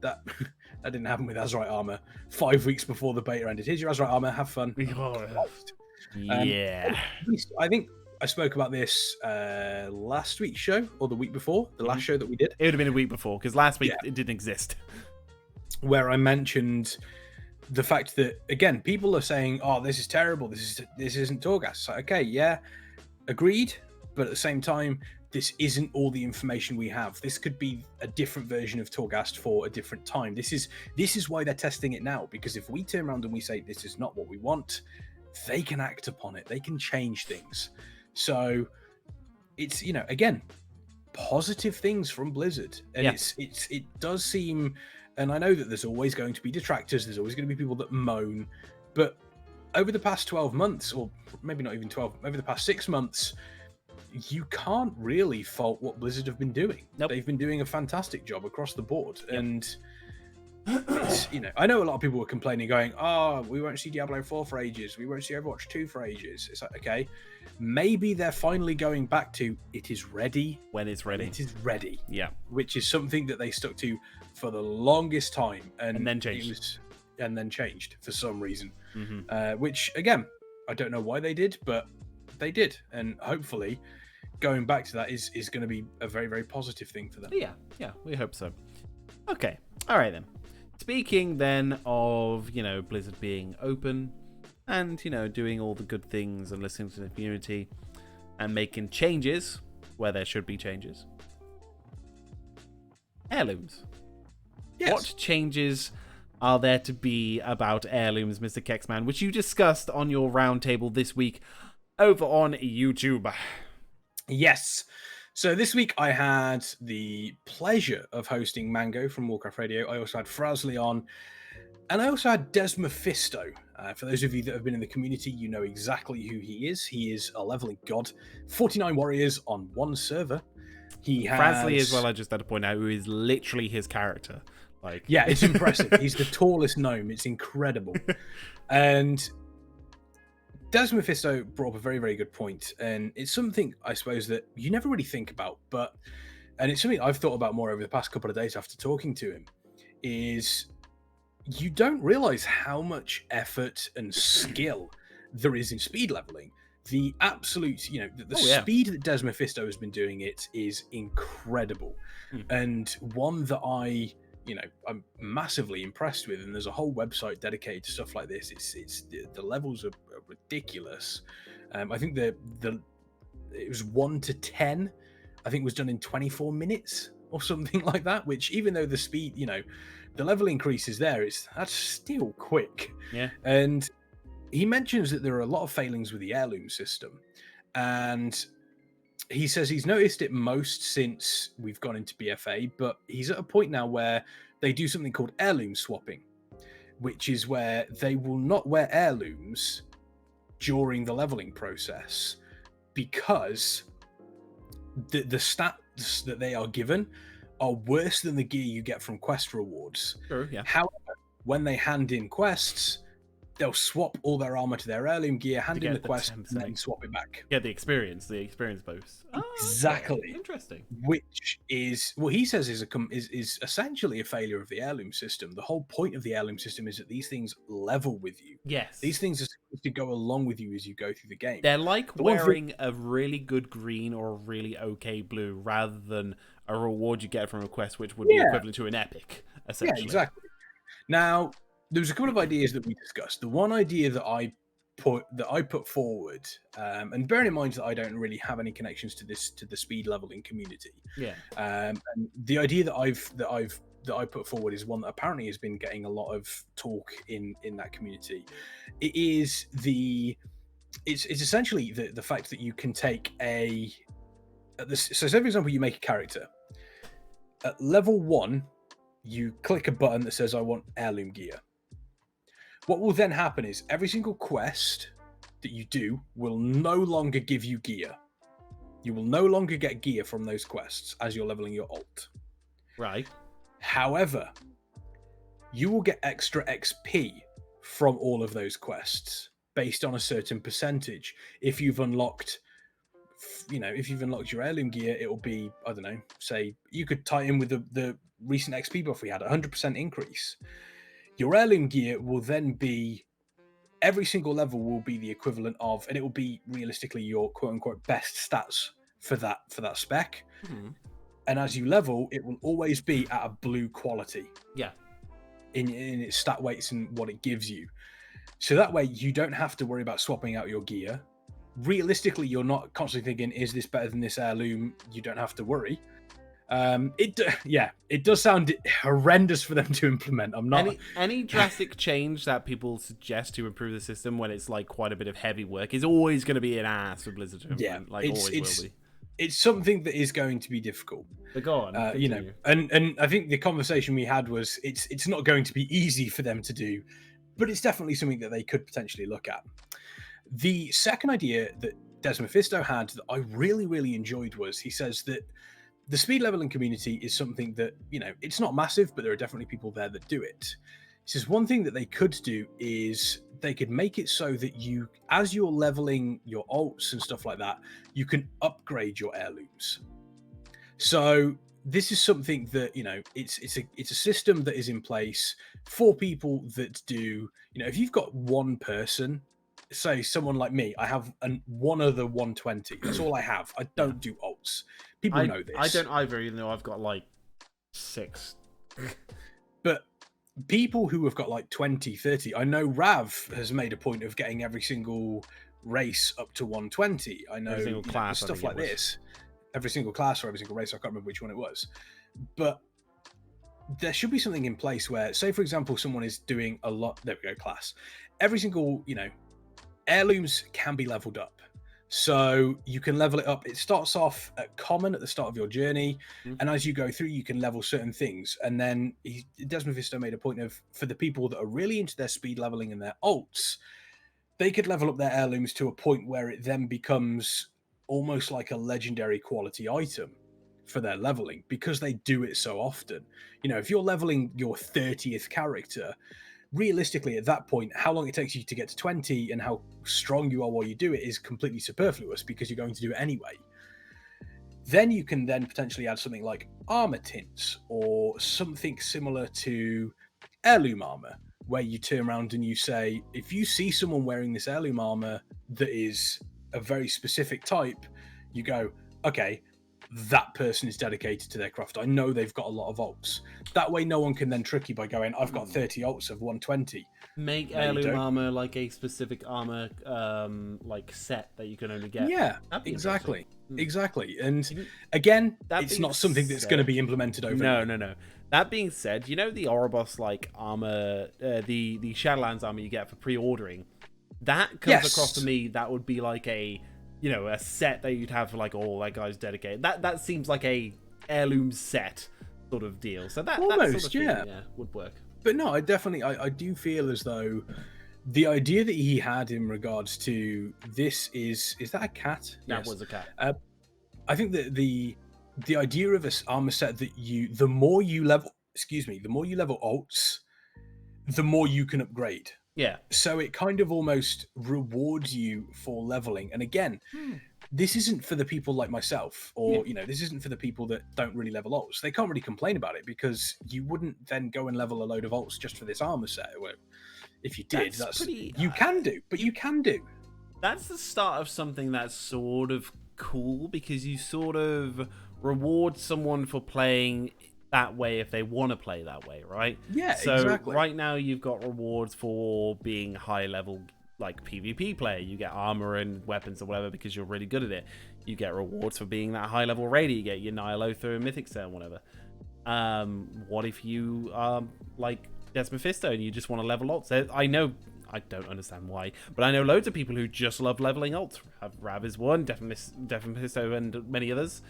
that didn't happen with Azerite armor 5 weeks before the beta ended. Here's your Azerite armor, have fun. Yeah. I think I spoke about this last week's show or the week before, the last show that we did. It would have been a week before, because last week it didn't exist. Where I mentioned the fact that, again, people are saying, oh, this is terrible, this isn't Torghast. It's like, okay, yeah, agreed, but at the same time, this isn't all the information we have. This could be a different version of Torghast for a different time. This is why they're testing it now, because if we turn around and we say this is not what we want, they can act upon it. They can change things. So it's, again, positive things from Blizzard. And it does seem, and I know that there's always going to be detractors, there's always going to be people that moan, but over the past 12 months, or maybe not even 12, over the past 6 months, you can't really fault what Blizzard have been doing. Nope. They've been doing a fantastic job across the board. Yep. And it's, I know a lot of people were complaining, going, oh, we won't see Diablo 4 for ages, we won't see Overwatch 2 for ages. It's like, okay, maybe they're finally going back to it is ready when it's ready. It is ready. Yeah. Which is something that they stuck to for the longest time. And then changed. And then changed for some reason. Mm-hmm. Which, again, I don't know why they did, but they did. And hopefully going back to that is going to be a very, very positive thing for them. Yeah, we hope so. Okay, all right then. Speaking then of, Blizzard being open and, doing all the good things and listening to the community and making changes where there should be changes. Heirlooms. Yes. What changes are there to be about heirlooms, Mr. Kexman, which you discussed on your roundtable this week over on YouTube? Yes. So this week I had the pleasure of hosting Mango from Warcraft Radio. I also had Farseer on, and I also had Des Mephisto. For those of you that have been in the community, you know exactly who he is. He is a leveling god. 49 warriors on one server. He has... Farseer as well, I just had to point out, who is literally his character. Yeah, it's impressive. He's the tallest gnome. It's incredible. And Des Mephisto brought up a very, very good point, and it's something I suppose that you never really think about, and it's something I've thought about more over the past couple of days after talking to him, is you don't realize how much effort and skill there is in speed leveling. The absolute, speed that Des Mephisto has been doing it is incredible, and one that I'm massively impressed with, and there's a whole website dedicated to stuff like this. It's the levels are ridiculous. I think it was 1 to 10. I think was done in 24 minutes or something like that. Which, even though the speed, the level increase is there, that's still quick. Yeah. And he mentions that there are a lot of failings with the heirloom system, and he says he's noticed it most since we've gone into BFA, but he's at a point now where they do something called heirloom swapping, which is where they will not wear heirlooms during the leveling process because the stats that they are given are worse than the gear you get from quest rewards. Sure, yeah. However, when they hand in quests, they'll swap all their armor to their heirloom gear, hand in the quest, and then swap it back. Yeah, the experience boost. Exactly. Okay. Interesting. Which is what he says is essentially a failure of the heirloom system. The whole point of the heirloom system is that these things level with you. Yes. These things are supposed to go along with you as you go through the game. They're like wearing a really good green or a really okay blue rather than a reward you get from a quest, which would be equivalent to an epic, essentially. Yeah, exactly. Now, there was a couple of ideas that we discussed. The one idea that I put forward, and bearing in mind that I don't really have any connections to the speed leveling community. Yeah. And the idea that I put forward is one that apparently has been getting a lot of talk in that community. It's essentially the fact that you can take so say for example you make a character at level 1, you click a button that says I want heirloom gear. What will then happen is every single quest that you do will no longer give you gear. You will no longer get gear from those quests as you're leveling your alt. Right. However, you will get extra XP from all of those quests based on a certain percentage if you've unlocked if you've unlocked your heirloom gear, it will be, I don't know, say you could tie in with the recent XP buff we had, 100% increase. Your heirloom gear will then be, every single level will be the equivalent of, and it will be realistically your quote unquote best stats for that spec. Mm-hmm. And as you level, it will always be at a blue quality. Yeah. In its stat weights and what it gives you. So that way you don't have to worry about swapping out your gear. Realistically, you're not constantly thinking, is this better than this heirloom? You don't have to worry. It does sound horrendous for them to implement. I'm not any drastic change that people suggest to improve the system when it's like quite a bit of heavy work is always going to be an ass for Blizzard to implement. Always will be. It's something that is going to be difficult. But go on, and I think the conversation we had was it's not going to be easy for them to do, but it's definitely something that they could potentially look at. The second idea that Des Mephisto had that I really, really enjoyed was, he says that the speed leveling community is something that, it's not massive, but there are definitely people there that do it. He says one thing that they could do is they could make it so that you, as you're leveling your alts and stuff like that, you can upgrade your heirlooms. So this is something that, it's a system that is in place for people that do, if you've got one person, say someone like me, I have one other 120. That's all I have. I don't do alts. People know this. I don't either, even though I've got like 6. But people who have got like 20, 30, I know Rav has made a point of getting every single race up to 120. I know, every single class, stuff like this. Every single class or every single race. I can't remember which one it was. But there should be something in place where, say, for example, someone is doing a lot. There we go, class. Every single, heirlooms can be leveled up. So you can level it up. It starts off at common at the start of your journey. Mm-hmm. And as you go through, you can level certain things. And then Des Mephisto made a point of, for the people that are really into their speed leveling and their alts, they could level up their heirlooms to a point where it then becomes almost like a legendary quality item for their leveling, because they do it so often. If you're leveling your 30th character, realistically at that point, how long it takes you to get to 20 and how strong you are while you do it is completely superfluous, because you're going to do it anyway. Then you can then potentially add something like armor tints or something similar to heirloom armor, where you turn around and you say, if you see someone wearing this heirloom armor that is a very specific type, you go, okay, that person is dedicated to their craft. I know they've got a lot of alts. That way no one can then trick you by going, I've got 30 alts of 120. Make heirloom armor like a specific armor like set that you can only get. Yeah, exactly. And again, it's not something that's going to be implemented overnight. No. That being said, the Ouroboros like armor, the Shadowlands armor you get for pre-ordering, that comes across to me, that would be like a set that you'd have for like all that guy's dedicated. That seems like a heirloom set sort of deal. So that almost, sort of thing, would work. But no, I do feel as though the idea that he had in regards to this is that a cat? That was a cat. I think that the idea of this armor set that the more you level alts, the more you can upgrade. Yeah. So it kind of almost rewards you for leveling. And again, this isn't for the people like myself, or this isn't for the people that don't really level alts. They can't really complain about it, because you wouldn't then go and level a load of alts just for this armor set. If you did, you can do. That's the start of something that's sort of cool, because you sort of reward someone for playing that way if they want to play that way, right? Yeah, so exactly. Right now you've got rewards for being high level like PvP player. You get armor and weapons or whatever because you're really good at it. You get rewards for being that high level raider. You get your Nihilotha and Mythic Set and whatever. What if you like Des Mephisto and you just want to level alts? I know, I don't understand why, but I know loads of people who just love leveling alts. Rav is one, Des Mephisto and many others.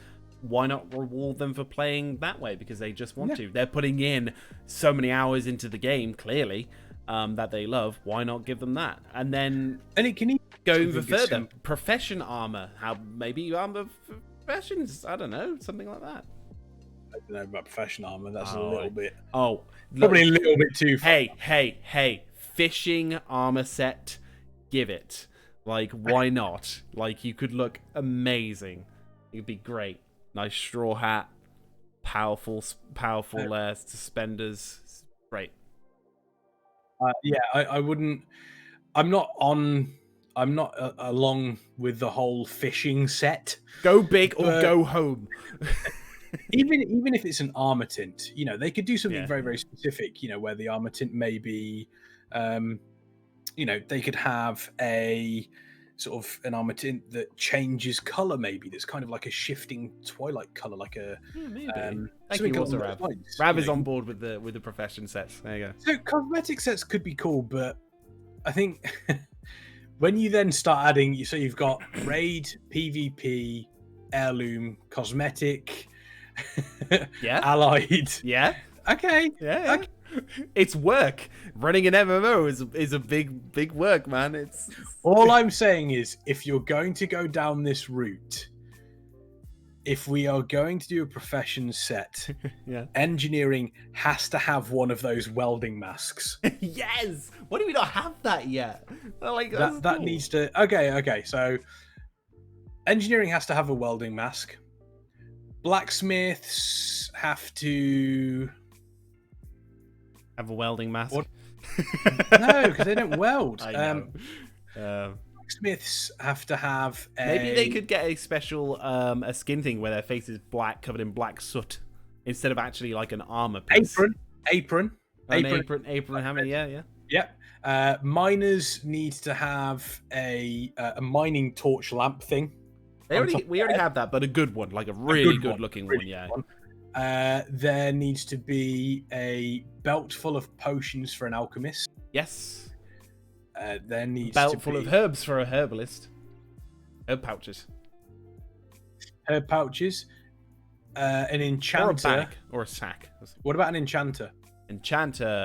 Why not reward them for playing that way? Because they just want to. They're putting in so many hours into the game, clearly, that they love. Why not give them that? And then it can go even further. Profession armor. How maybe armor professions? I don't know, something like that. I don't know about profession armor. That's a little bit. Probably a little bit too far. Hey! Fishing armor set. Give it. Like, why not? Like, you could look amazing. It'd be great. Nice straw hat, powerful suspenders. Great. I wouldn't. I'm not along with the whole fishing set. Go big or go home. even if it's an armor tint, they could do something very, very specific. Where the armor tint may be, they could have a sort of an armor tint that changes color. Maybe that's kind of like a shifting twilight color, like a. Maybe. Thank you, also, Rav. Rav is on board with the profession sets. There you go. So cosmetic sets could be cool, but I think when you then start adding, so you've got raid, PvP, heirloom, cosmetic, allied. Yeah. Okay. Yeah. Okay. It's work. Running an MMO is a big work, man. It's all I'm saying is, if you're going to go down this route, if we are going to do a profession set, engineering has to have one of those welding masks. Yes. Why do we not have that yet? Like that cool. Needs to. Okay. So engineering has to have a welding mask. Blacksmiths have to have a welding mask. What? No, because they don't weld. I know. Blacksmiths have to have Maybe they could get a special a skin thing where their face is black, covered in black soot, instead of actually like an armor piece. Apron. How many? Yeah. Miners need to have a mining torch lamp thing. We already have that, but a good one, like a really good looking one. Yeah. There needs to be a belt full of potions for an alchemist. Yes. There needs belt to full be of herbs for a herbalist. Herb pouches. An enchanter. Or a bag. Or a sack. What about an enchanter? Interesting.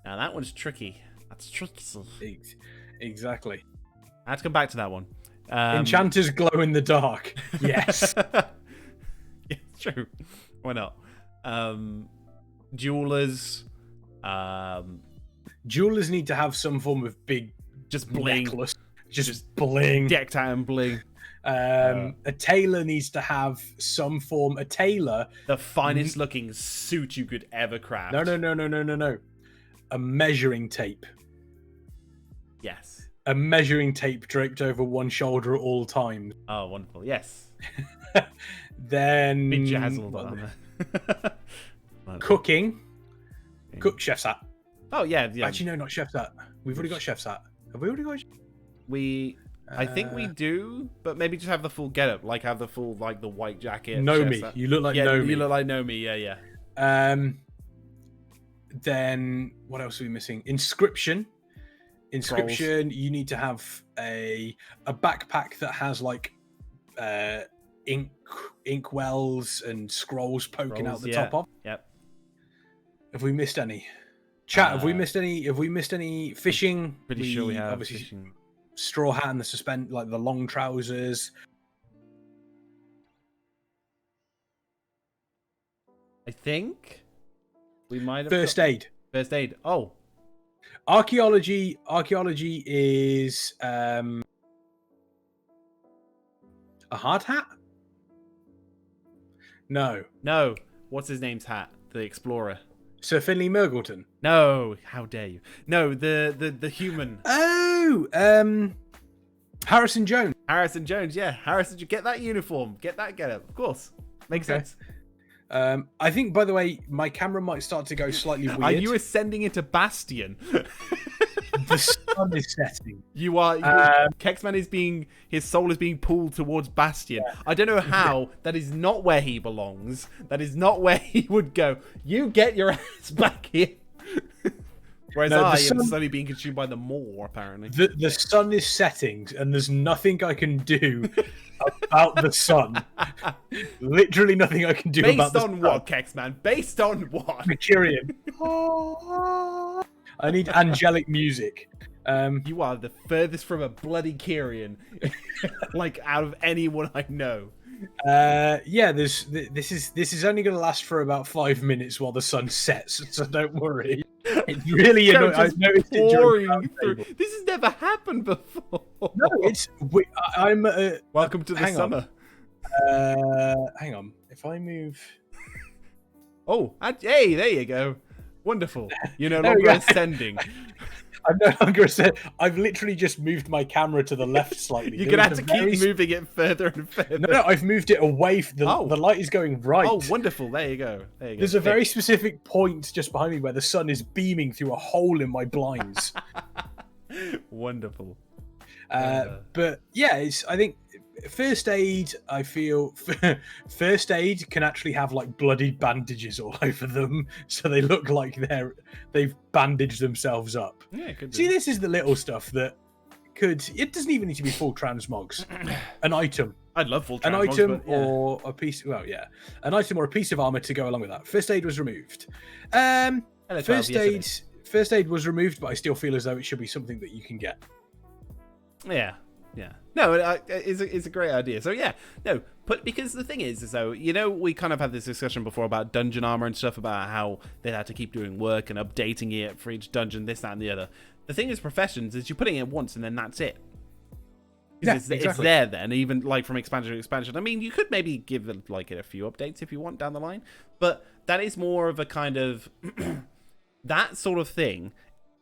Now that one's tricky. That's tricky. Exactly. I have to come back to that one. Enchanters glow in the dark. Yes. Yeah, it's true. Why not? Jewelers. Jewelers need to have some form of big bling. Necklace. Just bling. Decked out and bling. A tailor needs to have some form. A tailor. The finest looking suit you could ever craft. No. A measuring tape. Yes. A measuring tape draped over one shoulder at all times. Oh, wonderful. Yes. Then... Bejazzled on cooking. Chef's hat. Oh, yeah. Actually, no, not chef's hat. We've already got chef's hat. Have we already got... I think we do, but maybe just have the full getup. Like, have the full, like, the white jacket. Nomi. You look like Nomi. You look like Nomi, yeah. Then, what else are we missing? Inscription, you need to have a backpack that has like ink wells and scrolls poking out the top of. Yep. Have we missed any? Chat, have we missed any fishing? Pretty sure we have obviously fishing. Straw hat and the like the long trousers. I think we might have First aid. Oh. Archaeology is a hard hat? No. What's his name's hat? The explorer. Sir Finley Murgleton. No, how dare you? No, the human. Oh, Harrison Jones. Yeah. Get that uniform. Get that getup. Of course. Makes sense. I think, by the way, my camera might start to go slightly weird. Are you ascending into Bastion? The sun is setting. You are. Kexman his soul is being pulled towards Bastion. Yeah. I don't know how. That is not where he belongs. That is not where he would go. You get your ass back here. Whereas I am slowly being consumed by the maw, apparently. The sun is setting, and there's nothing I can do about the sun. Literally nothing I can do about the sun. Based on what, Kexman? Based on what? Mercurian. I need angelic music. You are the furthest from a bloody Kyrian, like out of anyone I know. This is only going to last for about 5 minutes while the sun sets, so don't worry. It's really annoying. I've noticed it during pouring through. This has never happened before. No, I'm. Welcome to the hang summer. Hang on. If I move. Oh, hey, there you go. Wonderful. You're no longer ascending. I'm no longer ascending. I've literally just moved my camera to the left slightly. You're going to have to keep moving it further and further. No, I've moved it away. The light is going right. Oh, wonderful. There you go. There's a very specific point just behind me where the sun is beaming through a hole in my blinds. Wonderful. But yeah, I think first aid, I feel first aid can actually have like bloodied bandages all over them, so they look like they've bandaged themselves up. Yeah, it could See, be. this is the little stuff that it doesn't even need to be full transmogs. An item. I'd love full An transmogs, item but, yeah. or a piece. Well, yeah, an item or a piece of armor to go along with that. First aid was removed. First aid was removed, but I still feel as though it should be something that you can get. Yeah. No, it's a great idea. So yeah, no, but because the thing is though, we kind of had this discussion before about dungeon armor and stuff, about how they had to keep doing work and updating it for each dungeon, this, that, and the other. The thing is, professions is you're putting it once and then that's it. Yeah, it's exactly. there then, even like from expansion to expansion. I mean, you could maybe give it like a few updates if you want down the line, but that is more of a kind of that sort of thing.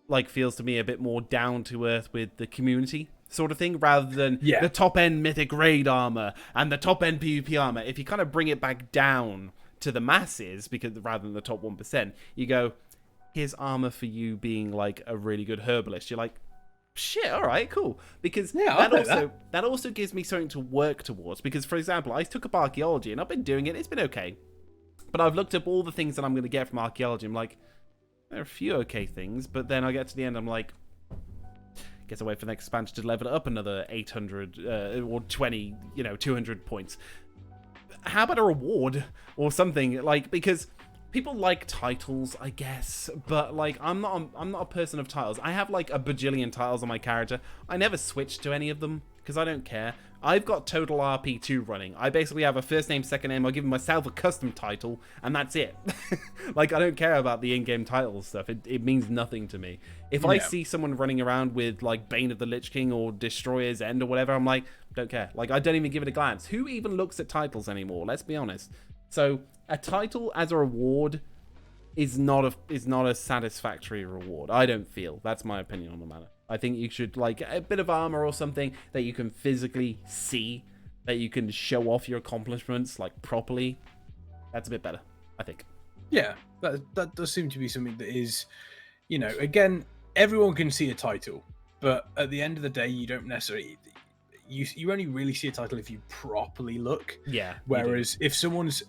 Like feels to me a bit more down to earth with the community sort of thing, rather than the top end mythic raid armor and the top end PvP armor. If you kind of bring it back down to the masses, because rather than the top 1%, you go, here's armor for you being like a really good herbalist. You're like, shit, all right, cool. Because that also gives me something to work towards. Because for example, I took up archaeology and I've been doing it. It's been okay, but I've looked up all the things that I'm going to get from archaeology. I'm like, there are a few okay things, but then I get to the end, I'm like, guess I wait for the next expansion to level it up another 800 or 20, 200 points. How about a reward or something? Like, because people like titles, I guess, but like I'm not a person of titles. I have like a bajillion titles on my character. I never switch to any of them because I don't care. I've got Total RP2 running. I basically have a first name, second name. I'll give myself a custom title, and that's it. Like, I don't care about the in-game title stuff. It means nothing to me. If I see someone running around with, like, Bane of the Lich King or Destroyer's End or whatever, I'm like, don't care. Like, I don't even give it a glance. Who even looks at titles anymore? Let's be honest. So, a title as a reward is not a satisfactory reward. I don't feel. That's my opinion on the matter. I think you should, like, a bit of armor or something that you can physically see, that you can show off your accomplishments, like, properly. That's a bit better, I think. Yeah, that does seem to be something that is, again, everyone can see a title, but at the end of the day, you don't necessarily... You only really see a title if you properly look. Yeah. Whereas if someone's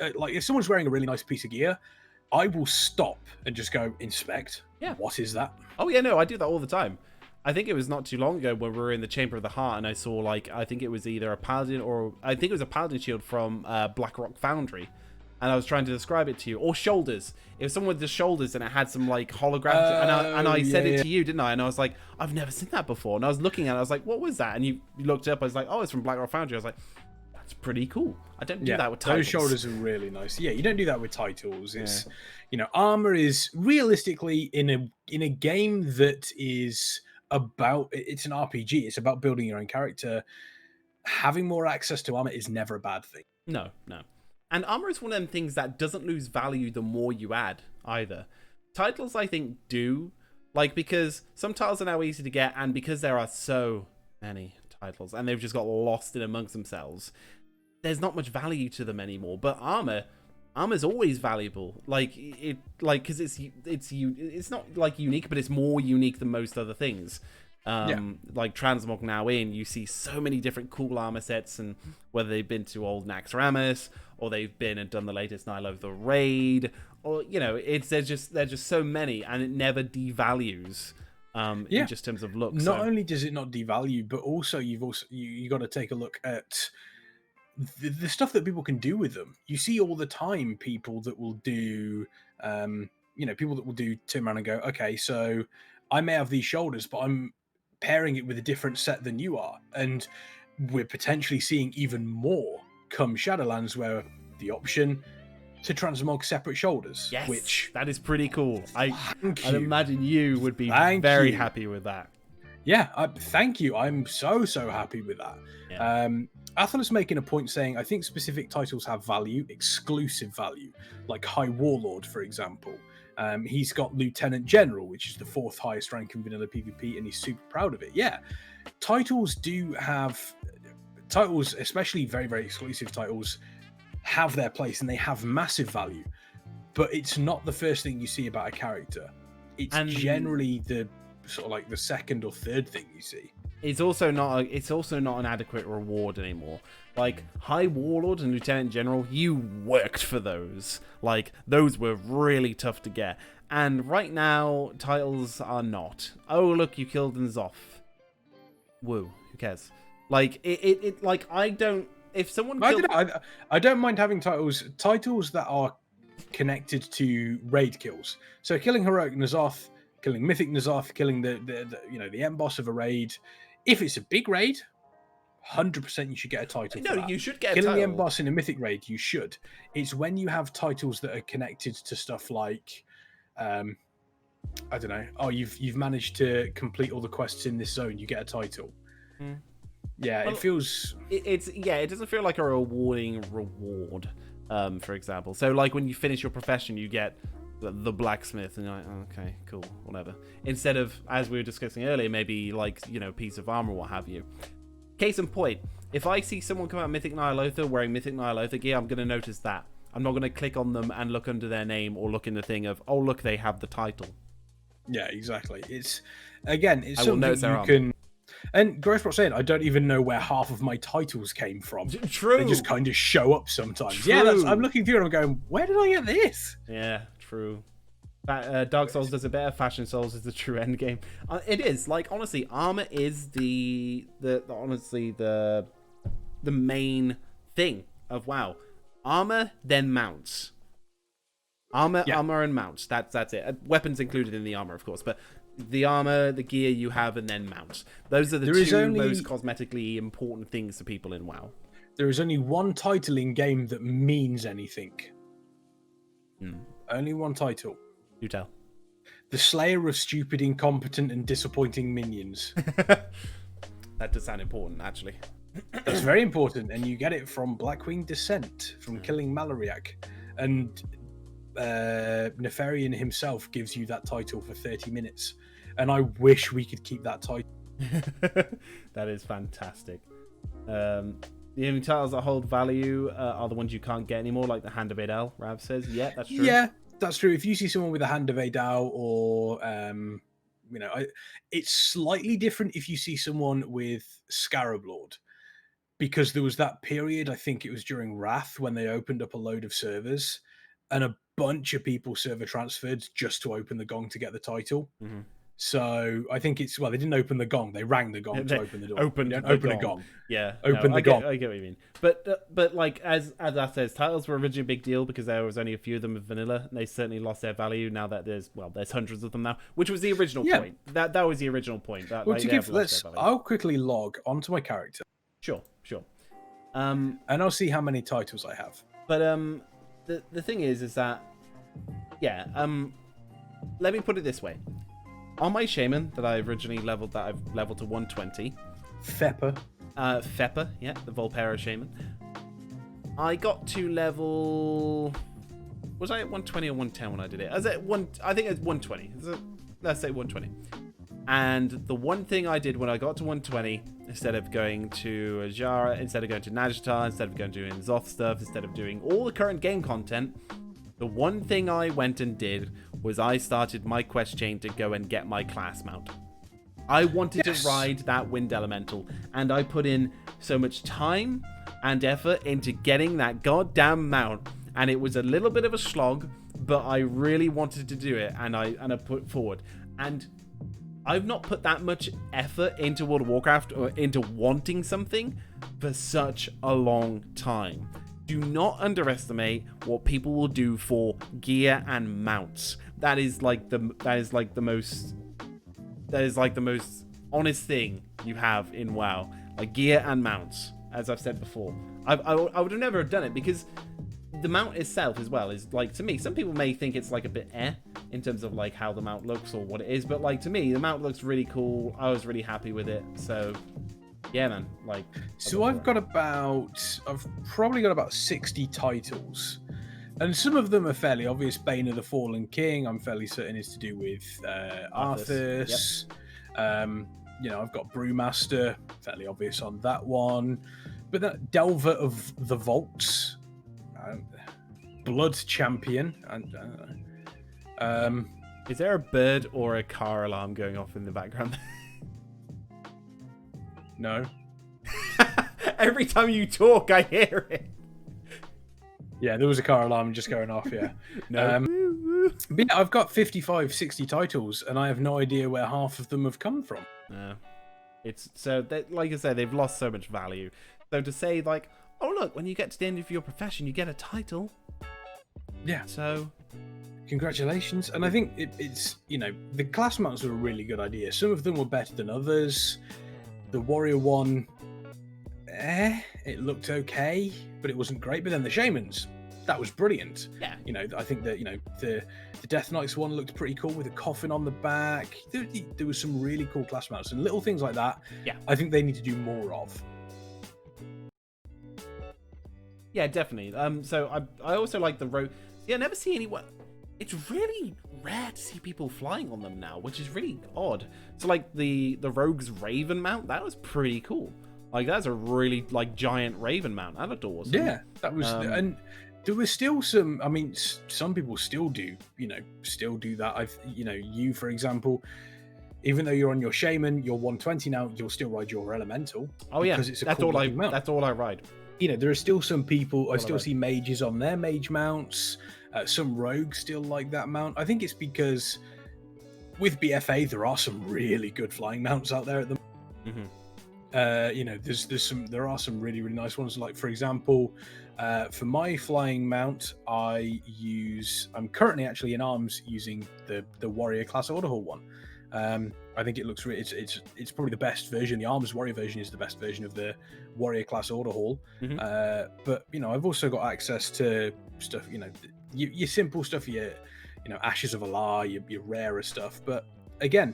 wearing a really nice piece of gear, I will stop and just go, inspect. Yeah. What is that? Oh, yeah, no, I do that all the time. I think it was not too long ago when we were in the Chamber of the Heart and I saw, like, I think it was either a Paladin or... I think it was a Paladin shield from Blackrock Foundry. And I was trying to describe it to you. Or shoulders. It was someone with the shoulders and it had some, like, holograms. And I said it to you, didn't I? And I was like, I've never seen that before. And I was looking at it, I was like, what was that? And you looked up, I was like, oh, it's from Blackrock Foundry. I was like, that's pretty cool. I don't do that with titles. Those shoulders are really nice. Yeah, you don't do that with titles. It's, armor is realistically in a game that is... it's an RPG, it's about building your own character. Having more access to armor is never a bad thing. No. And armor is one of them things that doesn't lose value the more you add, either. Titles, I think, do. Like, because some titles are now easy to get, and because there are so many titles, and they've just got lost in amongst themselves, there's not much value to them anymore. But armor's always valuable. Because it's not like unique, but it's more unique than most other things. Like Transmog now you see so many different cool armor sets, and whether they've been to old Naxxramas or they've been and done the latest Nile of the Raid, or there's just so many, and it never devalues in just terms of looks. Not only does it not devalue, but also you got to take a look at the stuff that people can do with them. You see all the time people that will do turn around and go, okay, so I may have these shoulders, but I'm pairing it with a different set than you are. And we're potentially seeing even more come Shadowlands, where the option to transmog separate shoulders. Yes, which that is pretty cool. I'd you. imagine you would be Thank very you. happy with that. Yeah, thank you. I'm so happy with that. Yeah. Athalos making a point saying, I think specific titles have value, exclusive value, like High Warlord, for example. He's got Lieutenant General, which is the 4th highest rank in vanilla PvP, and he's super proud of it. Yeah, titles do have... Titles, especially very, very exclusive titles, have their place, and they have massive value. But it's not the first thing you see about a character. It's generally the sort of like the second or third thing you see. It's also not an adequate reward anymore. Like High Warlord and Lieutenant General, you worked for those. Like those were really tough to get. And right now, titles are not. Oh look, you killed N'Zoth. Woo, who cares? Like it like I don't. If someone killed... I don't mind having titles that are connected to raid kills. So killing Heroic N'Zoth, killing Mythic N'Zoth, killing the end boss of a raid. If it's a big raid, 100% you should get a title. No, for that. you should get a killing title. the end boss in a Mythic raid. You should. It's when you have titles that are connected to stuff like, I don't know. Oh, you've managed to complete all the quests in this zone. You get a title. Yeah, well, it feels. It doesn't feel like a rewarding reward. For example, so like when you finish your profession, you get the blacksmith, and you're like, oh, okay, cool, whatever. Instead of, as we were discussing earlier, maybe like piece of armor, what have you. Case in point, if I see someone come out Mythic Ny'alotha wearing Mythic Ny'alotha gear, I'm gonna notice that. I'm not gonna click on them and look under their name or look in the thing of, oh look, they have the title. Yeah, exactly. It's something you can. And Growthbot's saying, I don't even know where half of my titles came from. True. They just kind of show up sometimes. True. Yeah, I'm looking through and I'm going, where did I get this? Yeah, true. Dark Souls does it better. Fashion Souls is the true end game. It is. Like, honestly, armor is the main thing of WoW. Armor, then mounts. Armor and mounts. That's it. Weapons included in the armor, of course, but the armor, the gear you have, and then mounts. Those are the two most cosmetically important things to people in WoW. There is only one title in game that means anything. Only one title. You tell. The Slayer of Stupid, Incompetent, and Disappointing Minions. That does sound important, actually. That's very important, and you get it from Black Queen Descent, from killing Maloriak. And Nefarian himself gives you that title for 30 minutes. And I wish we could keep that title. That is fantastic. The only titles that hold value are the ones you can't get anymore, like the Hand of Adel, Rav says. Yeah, that's true. Yeah, that's true. If you see someone with a Hand of Adel or, it's slightly different if you see someone with Scarab Lord. Because there was that period, I think it was during Wrath, when they opened up a load of servers and a bunch of people server transferred just to open the gong to get the title. Mm-hmm. So I think they didn't open the gong; they rang the gong to open the door. Open a gong. Yeah, open the gong. I get what you mean. But like as that says, titles were originally a big deal because there was only a few of them in vanilla, and they certainly lost their value now that there's hundreds of them now, which was the original point. That was the original point. I'll quickly log onto my character. Sure. And I'll see how many titles I have. But the thing is that let me put it this way. On my shaman that I've leveled to 120. Fepper, yeah, the Volpera shaman. I got to level... Was I at 120 or 110 when I did it? I think it's 120. Let's say 120. And the one thing I did when I got to 120, instead of going to Ajara, instead of going to Najtar, instead of going to doing Zoth stuff, instead of doing all the current game content, the one thing I went and did was I started my quest chain to go and get my class mount. I wanted to ride that Wind Elemental, and I put in so much time and effort into getting that goddamn mount, and it was a little bit of a slog, but I really wanted to do it, and I put forward. And I've not put that much effort into World of Warcraft or into wanting something for such a long time. Do not underestimate what people will do for gear and mounts. That is like the most honest thing you have in WoW. Like gear and mounts, as I've said before. I would have never done it because the mount itself as well is like, to me, some people may think it's like a bit in terms of like how the mount looks or what it is, but like to me the mount looks really cool. I was really happy with it, so yeah, man. Like, so I've probably got about 60 titles, and some of them are fairly obvious. Bane of the Fallen King, I'm fairly certain is to do with Arthas. Yep. I've got Brewmaster, fairly obvious on that one, but that Delver of the Vaults, Blood Champion, is there a bird or a car alarm going off in the background? No. Every time you talk, I hear it. Yeah, there was a car alarm just going off, yeah. No. But yeah, I've got 55, 60 titles, and I have no idea where half of them have come from. No. It's so that, like I said, they've lost so much value. So to say like, oh look, when you get to the end of your profession, you get a title. Yeah. So, congratulations. And I think it's the class mounts are a really good idea. Some of them were better than others. The warrior one, it looked okay, but it wasn't great. But then the shamans, that was brilliant. Yeah. I think that the Death Knights one looked pretty cool with a coffin on the back. There was some really cool class mounts and little things like that. Yeah. I think they need to do more of. Yeah, definitely. So I also like the rogue. Yeah, I never see anyone. It's really rare to see people flying on them now, which is really odd. So like the Rogue's Raven mount, that was pretty cool. Like that's a really like giant Raven mount. That looked awesome. Yeah, that was, and there was still some. I mean, some people still do. Still do that. You for example, even though you're on your shaman, you're 120 now. You'll still ride your elemental. Oh yeah, because it's a that's cool all mount. That's all I ride. There are still some people. I still see mages on their mage mounts. Some rogues still like that mount. I think it's because with BFA there are some really good flying mounts out there at the moment. Mm-hmm. There are some really, really nice ones. Like for example, for my flying mount, I'm currently actually in arms using the warrior class order hall one. I think it looks really, it's probably the best version. The arms warrior version is the best version of the warrior class order hall. Mm-hmm. But I've also got access to stuff. Your simple stuff, your Ashes of Allah, your rarer stuff. But again,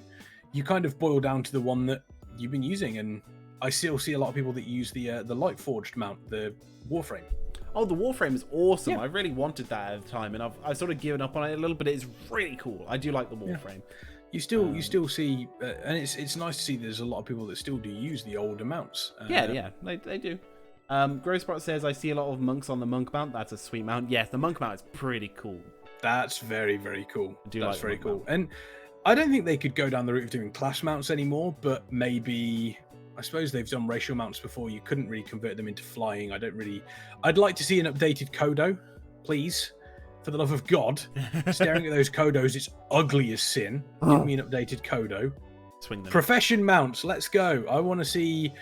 you kind of boil down to the one that you've been using, and I still see a lot of people that use the light forged mount, the Warframe. Oh, the Warframe is awesome. Yeah. I really wanted that at the time, and I've sort of given up on it a little bit. It's really cool. I do like the Warframe. Yeah. You still see, and it's nice to see there's a lot of people that still do use the older mounts. Yeah, they do. Growspot says, I see a lot of monks on the monk mount. That's a sweet mount. Yes, the monk mount is pretty cool. That's very, very cool. That's very cool. Mount. And I don't think they could go down the route of doing class mounts anymore, but maybe, I suppose they've done racial mounts before. You couldn't really convert them into flying. I'd like to see an updated Kodo, please. For the love of God. Staring at those Kodos, it's ugly as sin. Give me an updated Kodo. Swing them. Profession mounts, let's go. I want to see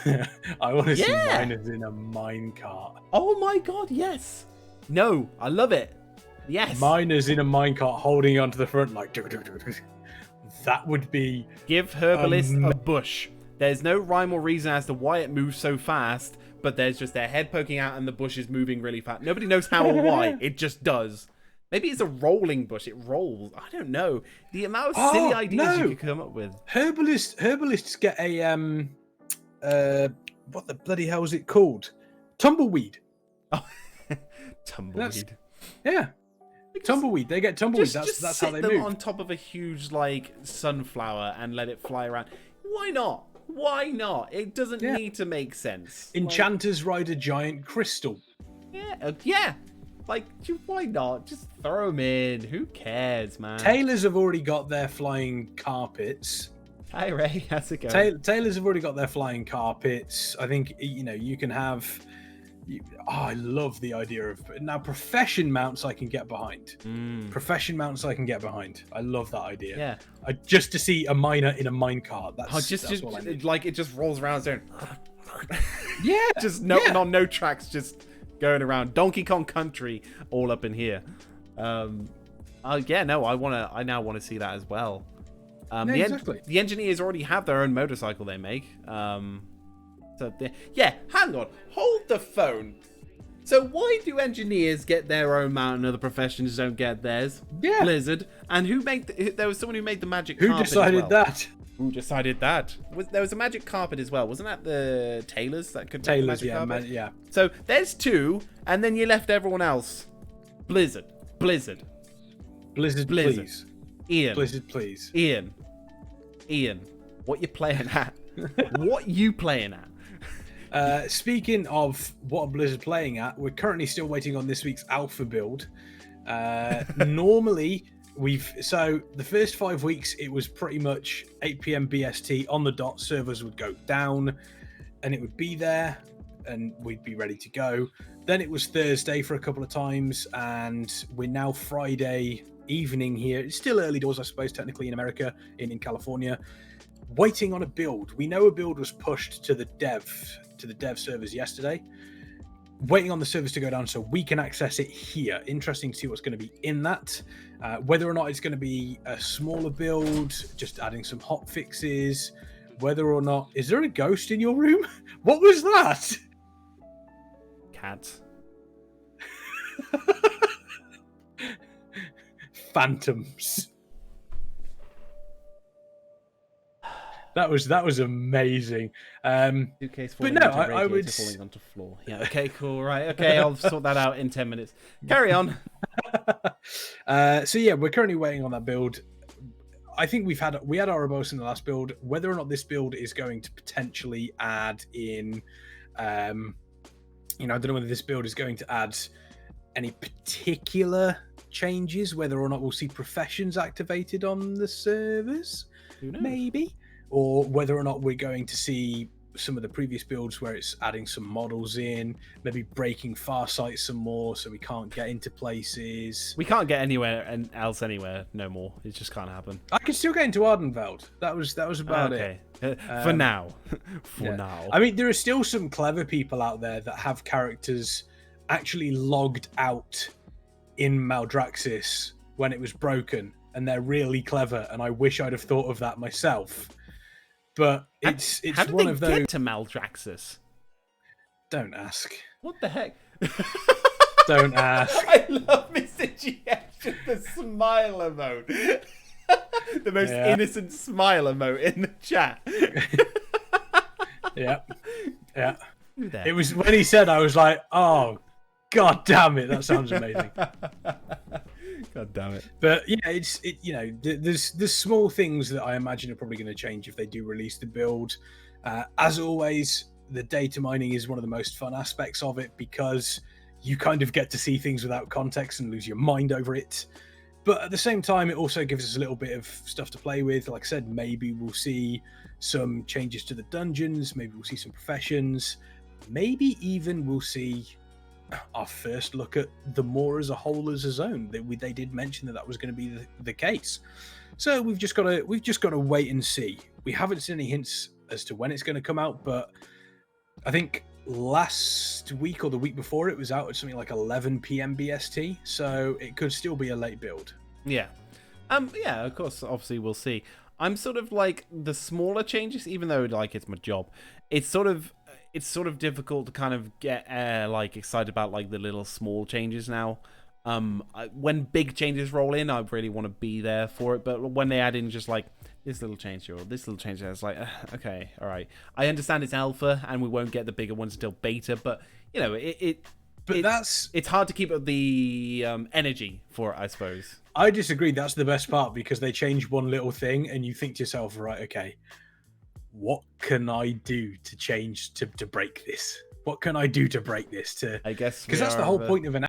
see miners in a minecart. Oh my God, yes. No, I love it. Yes. Miners in a minecart holding onto the front like that would be. Give Herbalist a bush. There's no rhyme or reason as to why it moves so fast, but there's just their head poking out and the bush is moving really fast. Nobody knows how or why. It just does. Maybe it's a rolling bush. It rolls. I don't know. The amount of silly ideas you could come up with. Herbalists get a what the bloody hell is it called? Tumbleweed. Oh, tumbleweed. Tumbleweed. They get tumbleweed. Just that's sit how they them move. on top of a huge sunflower and let it fly around. Why not? Why not? It doesn't need to make sense. Enchanters ride a giant crystal. Yeah. Like, why not? Just throw them in. Who cares, man? Tailors have already got their flying carpets. Hi, Ray. How's it going? Tailors have already got their flying carpets. I think, you can have... I love the idea of... Now, profession mounts I can get behind. Profession mounts I can get behind. I love that idea. Yeah. Just to see a miner in a minecart. That's what I need. Like, it just rolls around doing... Yeah. Just no tracks, just going around. Donkey Kong Country all up in here. I now want to see that as well. Exactly. The engineers already have their own motorcycle they make. Hang on. Hold the phone. So why do engineers get their own mount and other professions don't get theirs? Yeah. Blizzard. And who made... There was someone who made the magic Who carpet decided as well. that? Who decided that? There was a magic carpet as well. Wasn't that the tailors that could make the magic carpet? Yeah. So there's two, and then you left everyone else. Blizzard. Blizzard, please. Ian. Blizzard, please. Ian. What you playing at? What you playing at? Speaking of what are Blizzard playing at, we're currently still waiting on this week's alpha build. Normally, so the first 5 weeks, it was pretty much 8 p.m. BST on the dot. Servers would go down, and it would be there, and we'd be ready to go. Then it was Thursday for a couple of times, and we're now Friday evening here. It's still early doors, I suppose, technically in America, in California. Waiting on a build. We know a build was pushed to the dev servers yesterday. Waiting on the servers to go down so we can access it here. Interesting to see what's going to be in that. Whether or not it's going to be a smaller build, just adding some hot fixes. Whether or not... Is there a ghost in your room? What was that? Cats. Phantoms. That was amazing. Suitcase falling but no, onto I would falling onto floor. Yeah. Okay. Cool. Right. Okay. I'll sort that out in 10 minutes. Carry on. So yeah, we're currently waiting on that build. I think we had Ouroboros in the last build. Whether or not this build is going to potentially add in, I don't know whether this build is going to add any particular changes. Whether or not we'll see professions activated on the servers, maybe. Or whether or not we're going to see some of the previous builds where it's adding some models in, maybe breaking Farsight some more so we can't get into places. We can't get anywhere else anywhere no more. It just can't happen. I can still get into Ardenveld. That was about it. For now. Now. I mean, there are still some clever people out there that have characters actually logged out in Maldraxxus when it was broken, and they're really clever, and I wish I'd have thought of that myself. But it's How did one they of those. Get to Maldraxxus? Don't ask. What the heck? Don't ask. I love Mr. GF, the smile emote. The most innocent smile emote in the chat. Yeah. It was when he said, I was like, oh, god damn it, that sounds amazing. God damn it. But yeah, there's small things that I imagine are probably going to change if they do release the build. As always, the data mining is one of the most fun aspects of it because you kind of get to see things without context and lose your mind over it. But at the same time, it also gives us a little bit of stuff to play with. Like I said, maybe we'll see some changes to the dungeons. Maybe we'll see some professions. Maybe even we'll see our first look at the Moor as a whole as a zone. They did mention that was going to be the case. So we've just got to wait and see. We haven't seen any hints as to when it's going to come out, but I think last week or the week before it was out at something like 11 p.m. BST, so it could still be a late build. Yeah. Yeah, of course, obviously we'll see. I'm sort of like the smaller changes, even though like it's my job, it's sort of difficult to kind of get like excited about like the little small changes now. When big changes roll in, I really want to be there for it. But when they add in just like this little change or this little change, it's like okay, all right. I understand it's alpha and we won't get the bigger ones until beta, but you know it's hard to keep up the energy for it, I suppose. I disagree. That's the best part because they change one little thing and you think to yourself, right, okay, what can I do to change to break this? What can I do to break this? I guess because that's the whole point of an.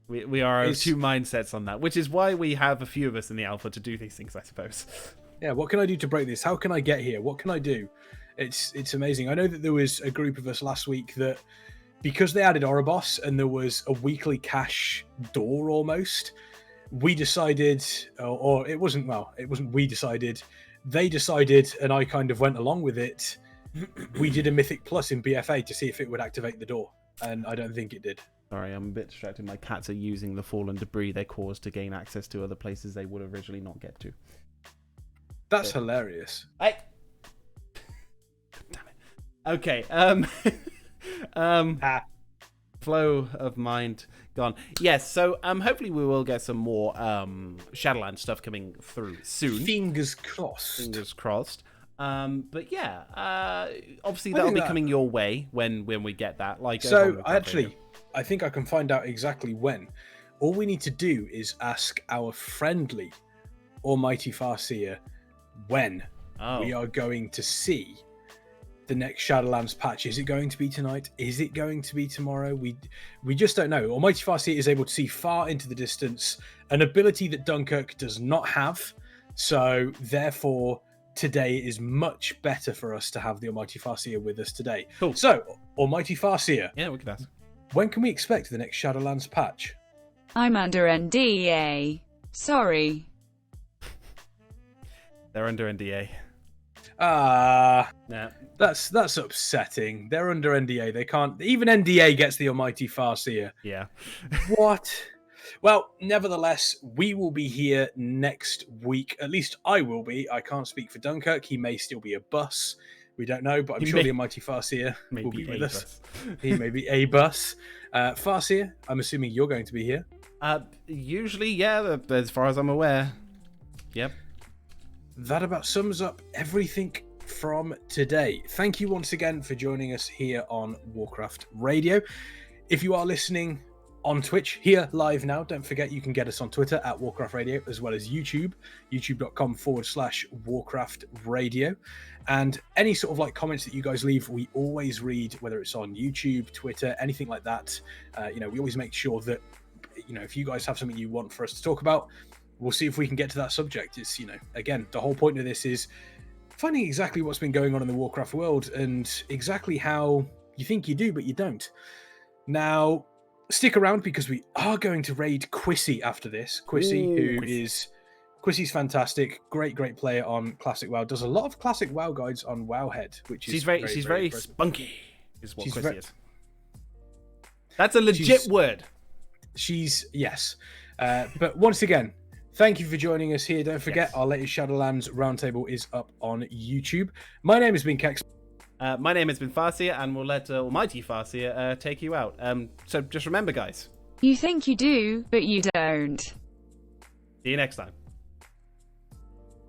We are of two mindsets on that, which is why we have a few of us in the alpha to do these things, I suppose. Yeah, what can I do to break this? How can I get here? What can I do? It's amazing. I know that there was a group of us last week that, because they added Ouroboros and there was a weekly cash door almost, we decided, or it wasn't we decided, they decided, and I kind of went along with it. We did a Mythic Plus in BFA to see if it would activate the door, and I don't think it did. Sorry, I'm a bit distracted. My cats are using the fallen debris they caused to gain access to other places they would originally not get to. That's hilarious. Damn it. Okay. Flow of mind gone. Yes, so hopefully we will get some more Shadowlands stuff coming through soon. Fingers crossed. Fingers crossed. But yeah, obviously that'll be coming your way when we get that. Like, so I think I can find out exactly when. All we need to do is ask our friendly Almighty Farseer when we are going to see the next Shadowlands patch. Is it going to be tonight? Is it going to be tomorrow? We just don't know. Almighty Farseer is able to see far into the distance, an ability that Dunkirk does not have. So therefore, today is much better for us to have the Almighty Farseer with us today. Cool. So, Almighty Farseer. Yeah, we could ask. When can we expect the next Shadowlands patch? I'm under NDA. Sorry. They're under NDA. Nah. That's upsetting. They're under NDA. They can't. Even NDA gets the Almighty Farseer. Yeah. What? Well, nevertheless, we will be here next week. At least I will be. I can't speak for Dunkirk. He may still be a bus. We don't know, but I'm sure the Almighty Farseer will be with us. He may be a bus. Farseer, I'm assuming you're going to be here. Usually, yeah, as far as I'm aware. Yep. That about sums up everything from today. Thank you once again for joining us here on Warcraft Radio. If you are listening on Twitch here live now, don't forget you can get us on Twitter at Warcraft Radio, as well as YouTube, youtube.com/Warcraft Radio. And any sort of like comments that you guys leave, we always read, whether it's on YouTube, Twitter, anything like that. We always make sure that, if you guys have something you want for us to talk about, we'll see if we can get to that subject. It's, again, the whole point of this is finding exactly what's been going on in the Warcraft world and exactly how you think you do, but you don't. Now, stick around because we are going to raid Quissy after this. Quissy's fantastic, great player on Classic WoW. Does a lot of Classic WoW guides on Wowhead, which is she's very spunky. Is what Quissy is. That's a legit word. Yes. But once again, thank you for joining us here. Don't forget, our latest Shadowlands Roundtable is up on YouTube. My name has been Kexman. My name has been Farseer, and we'll let Almighty Farseer take you out. So just remember, guys. You think you do, but you don't. See you next time.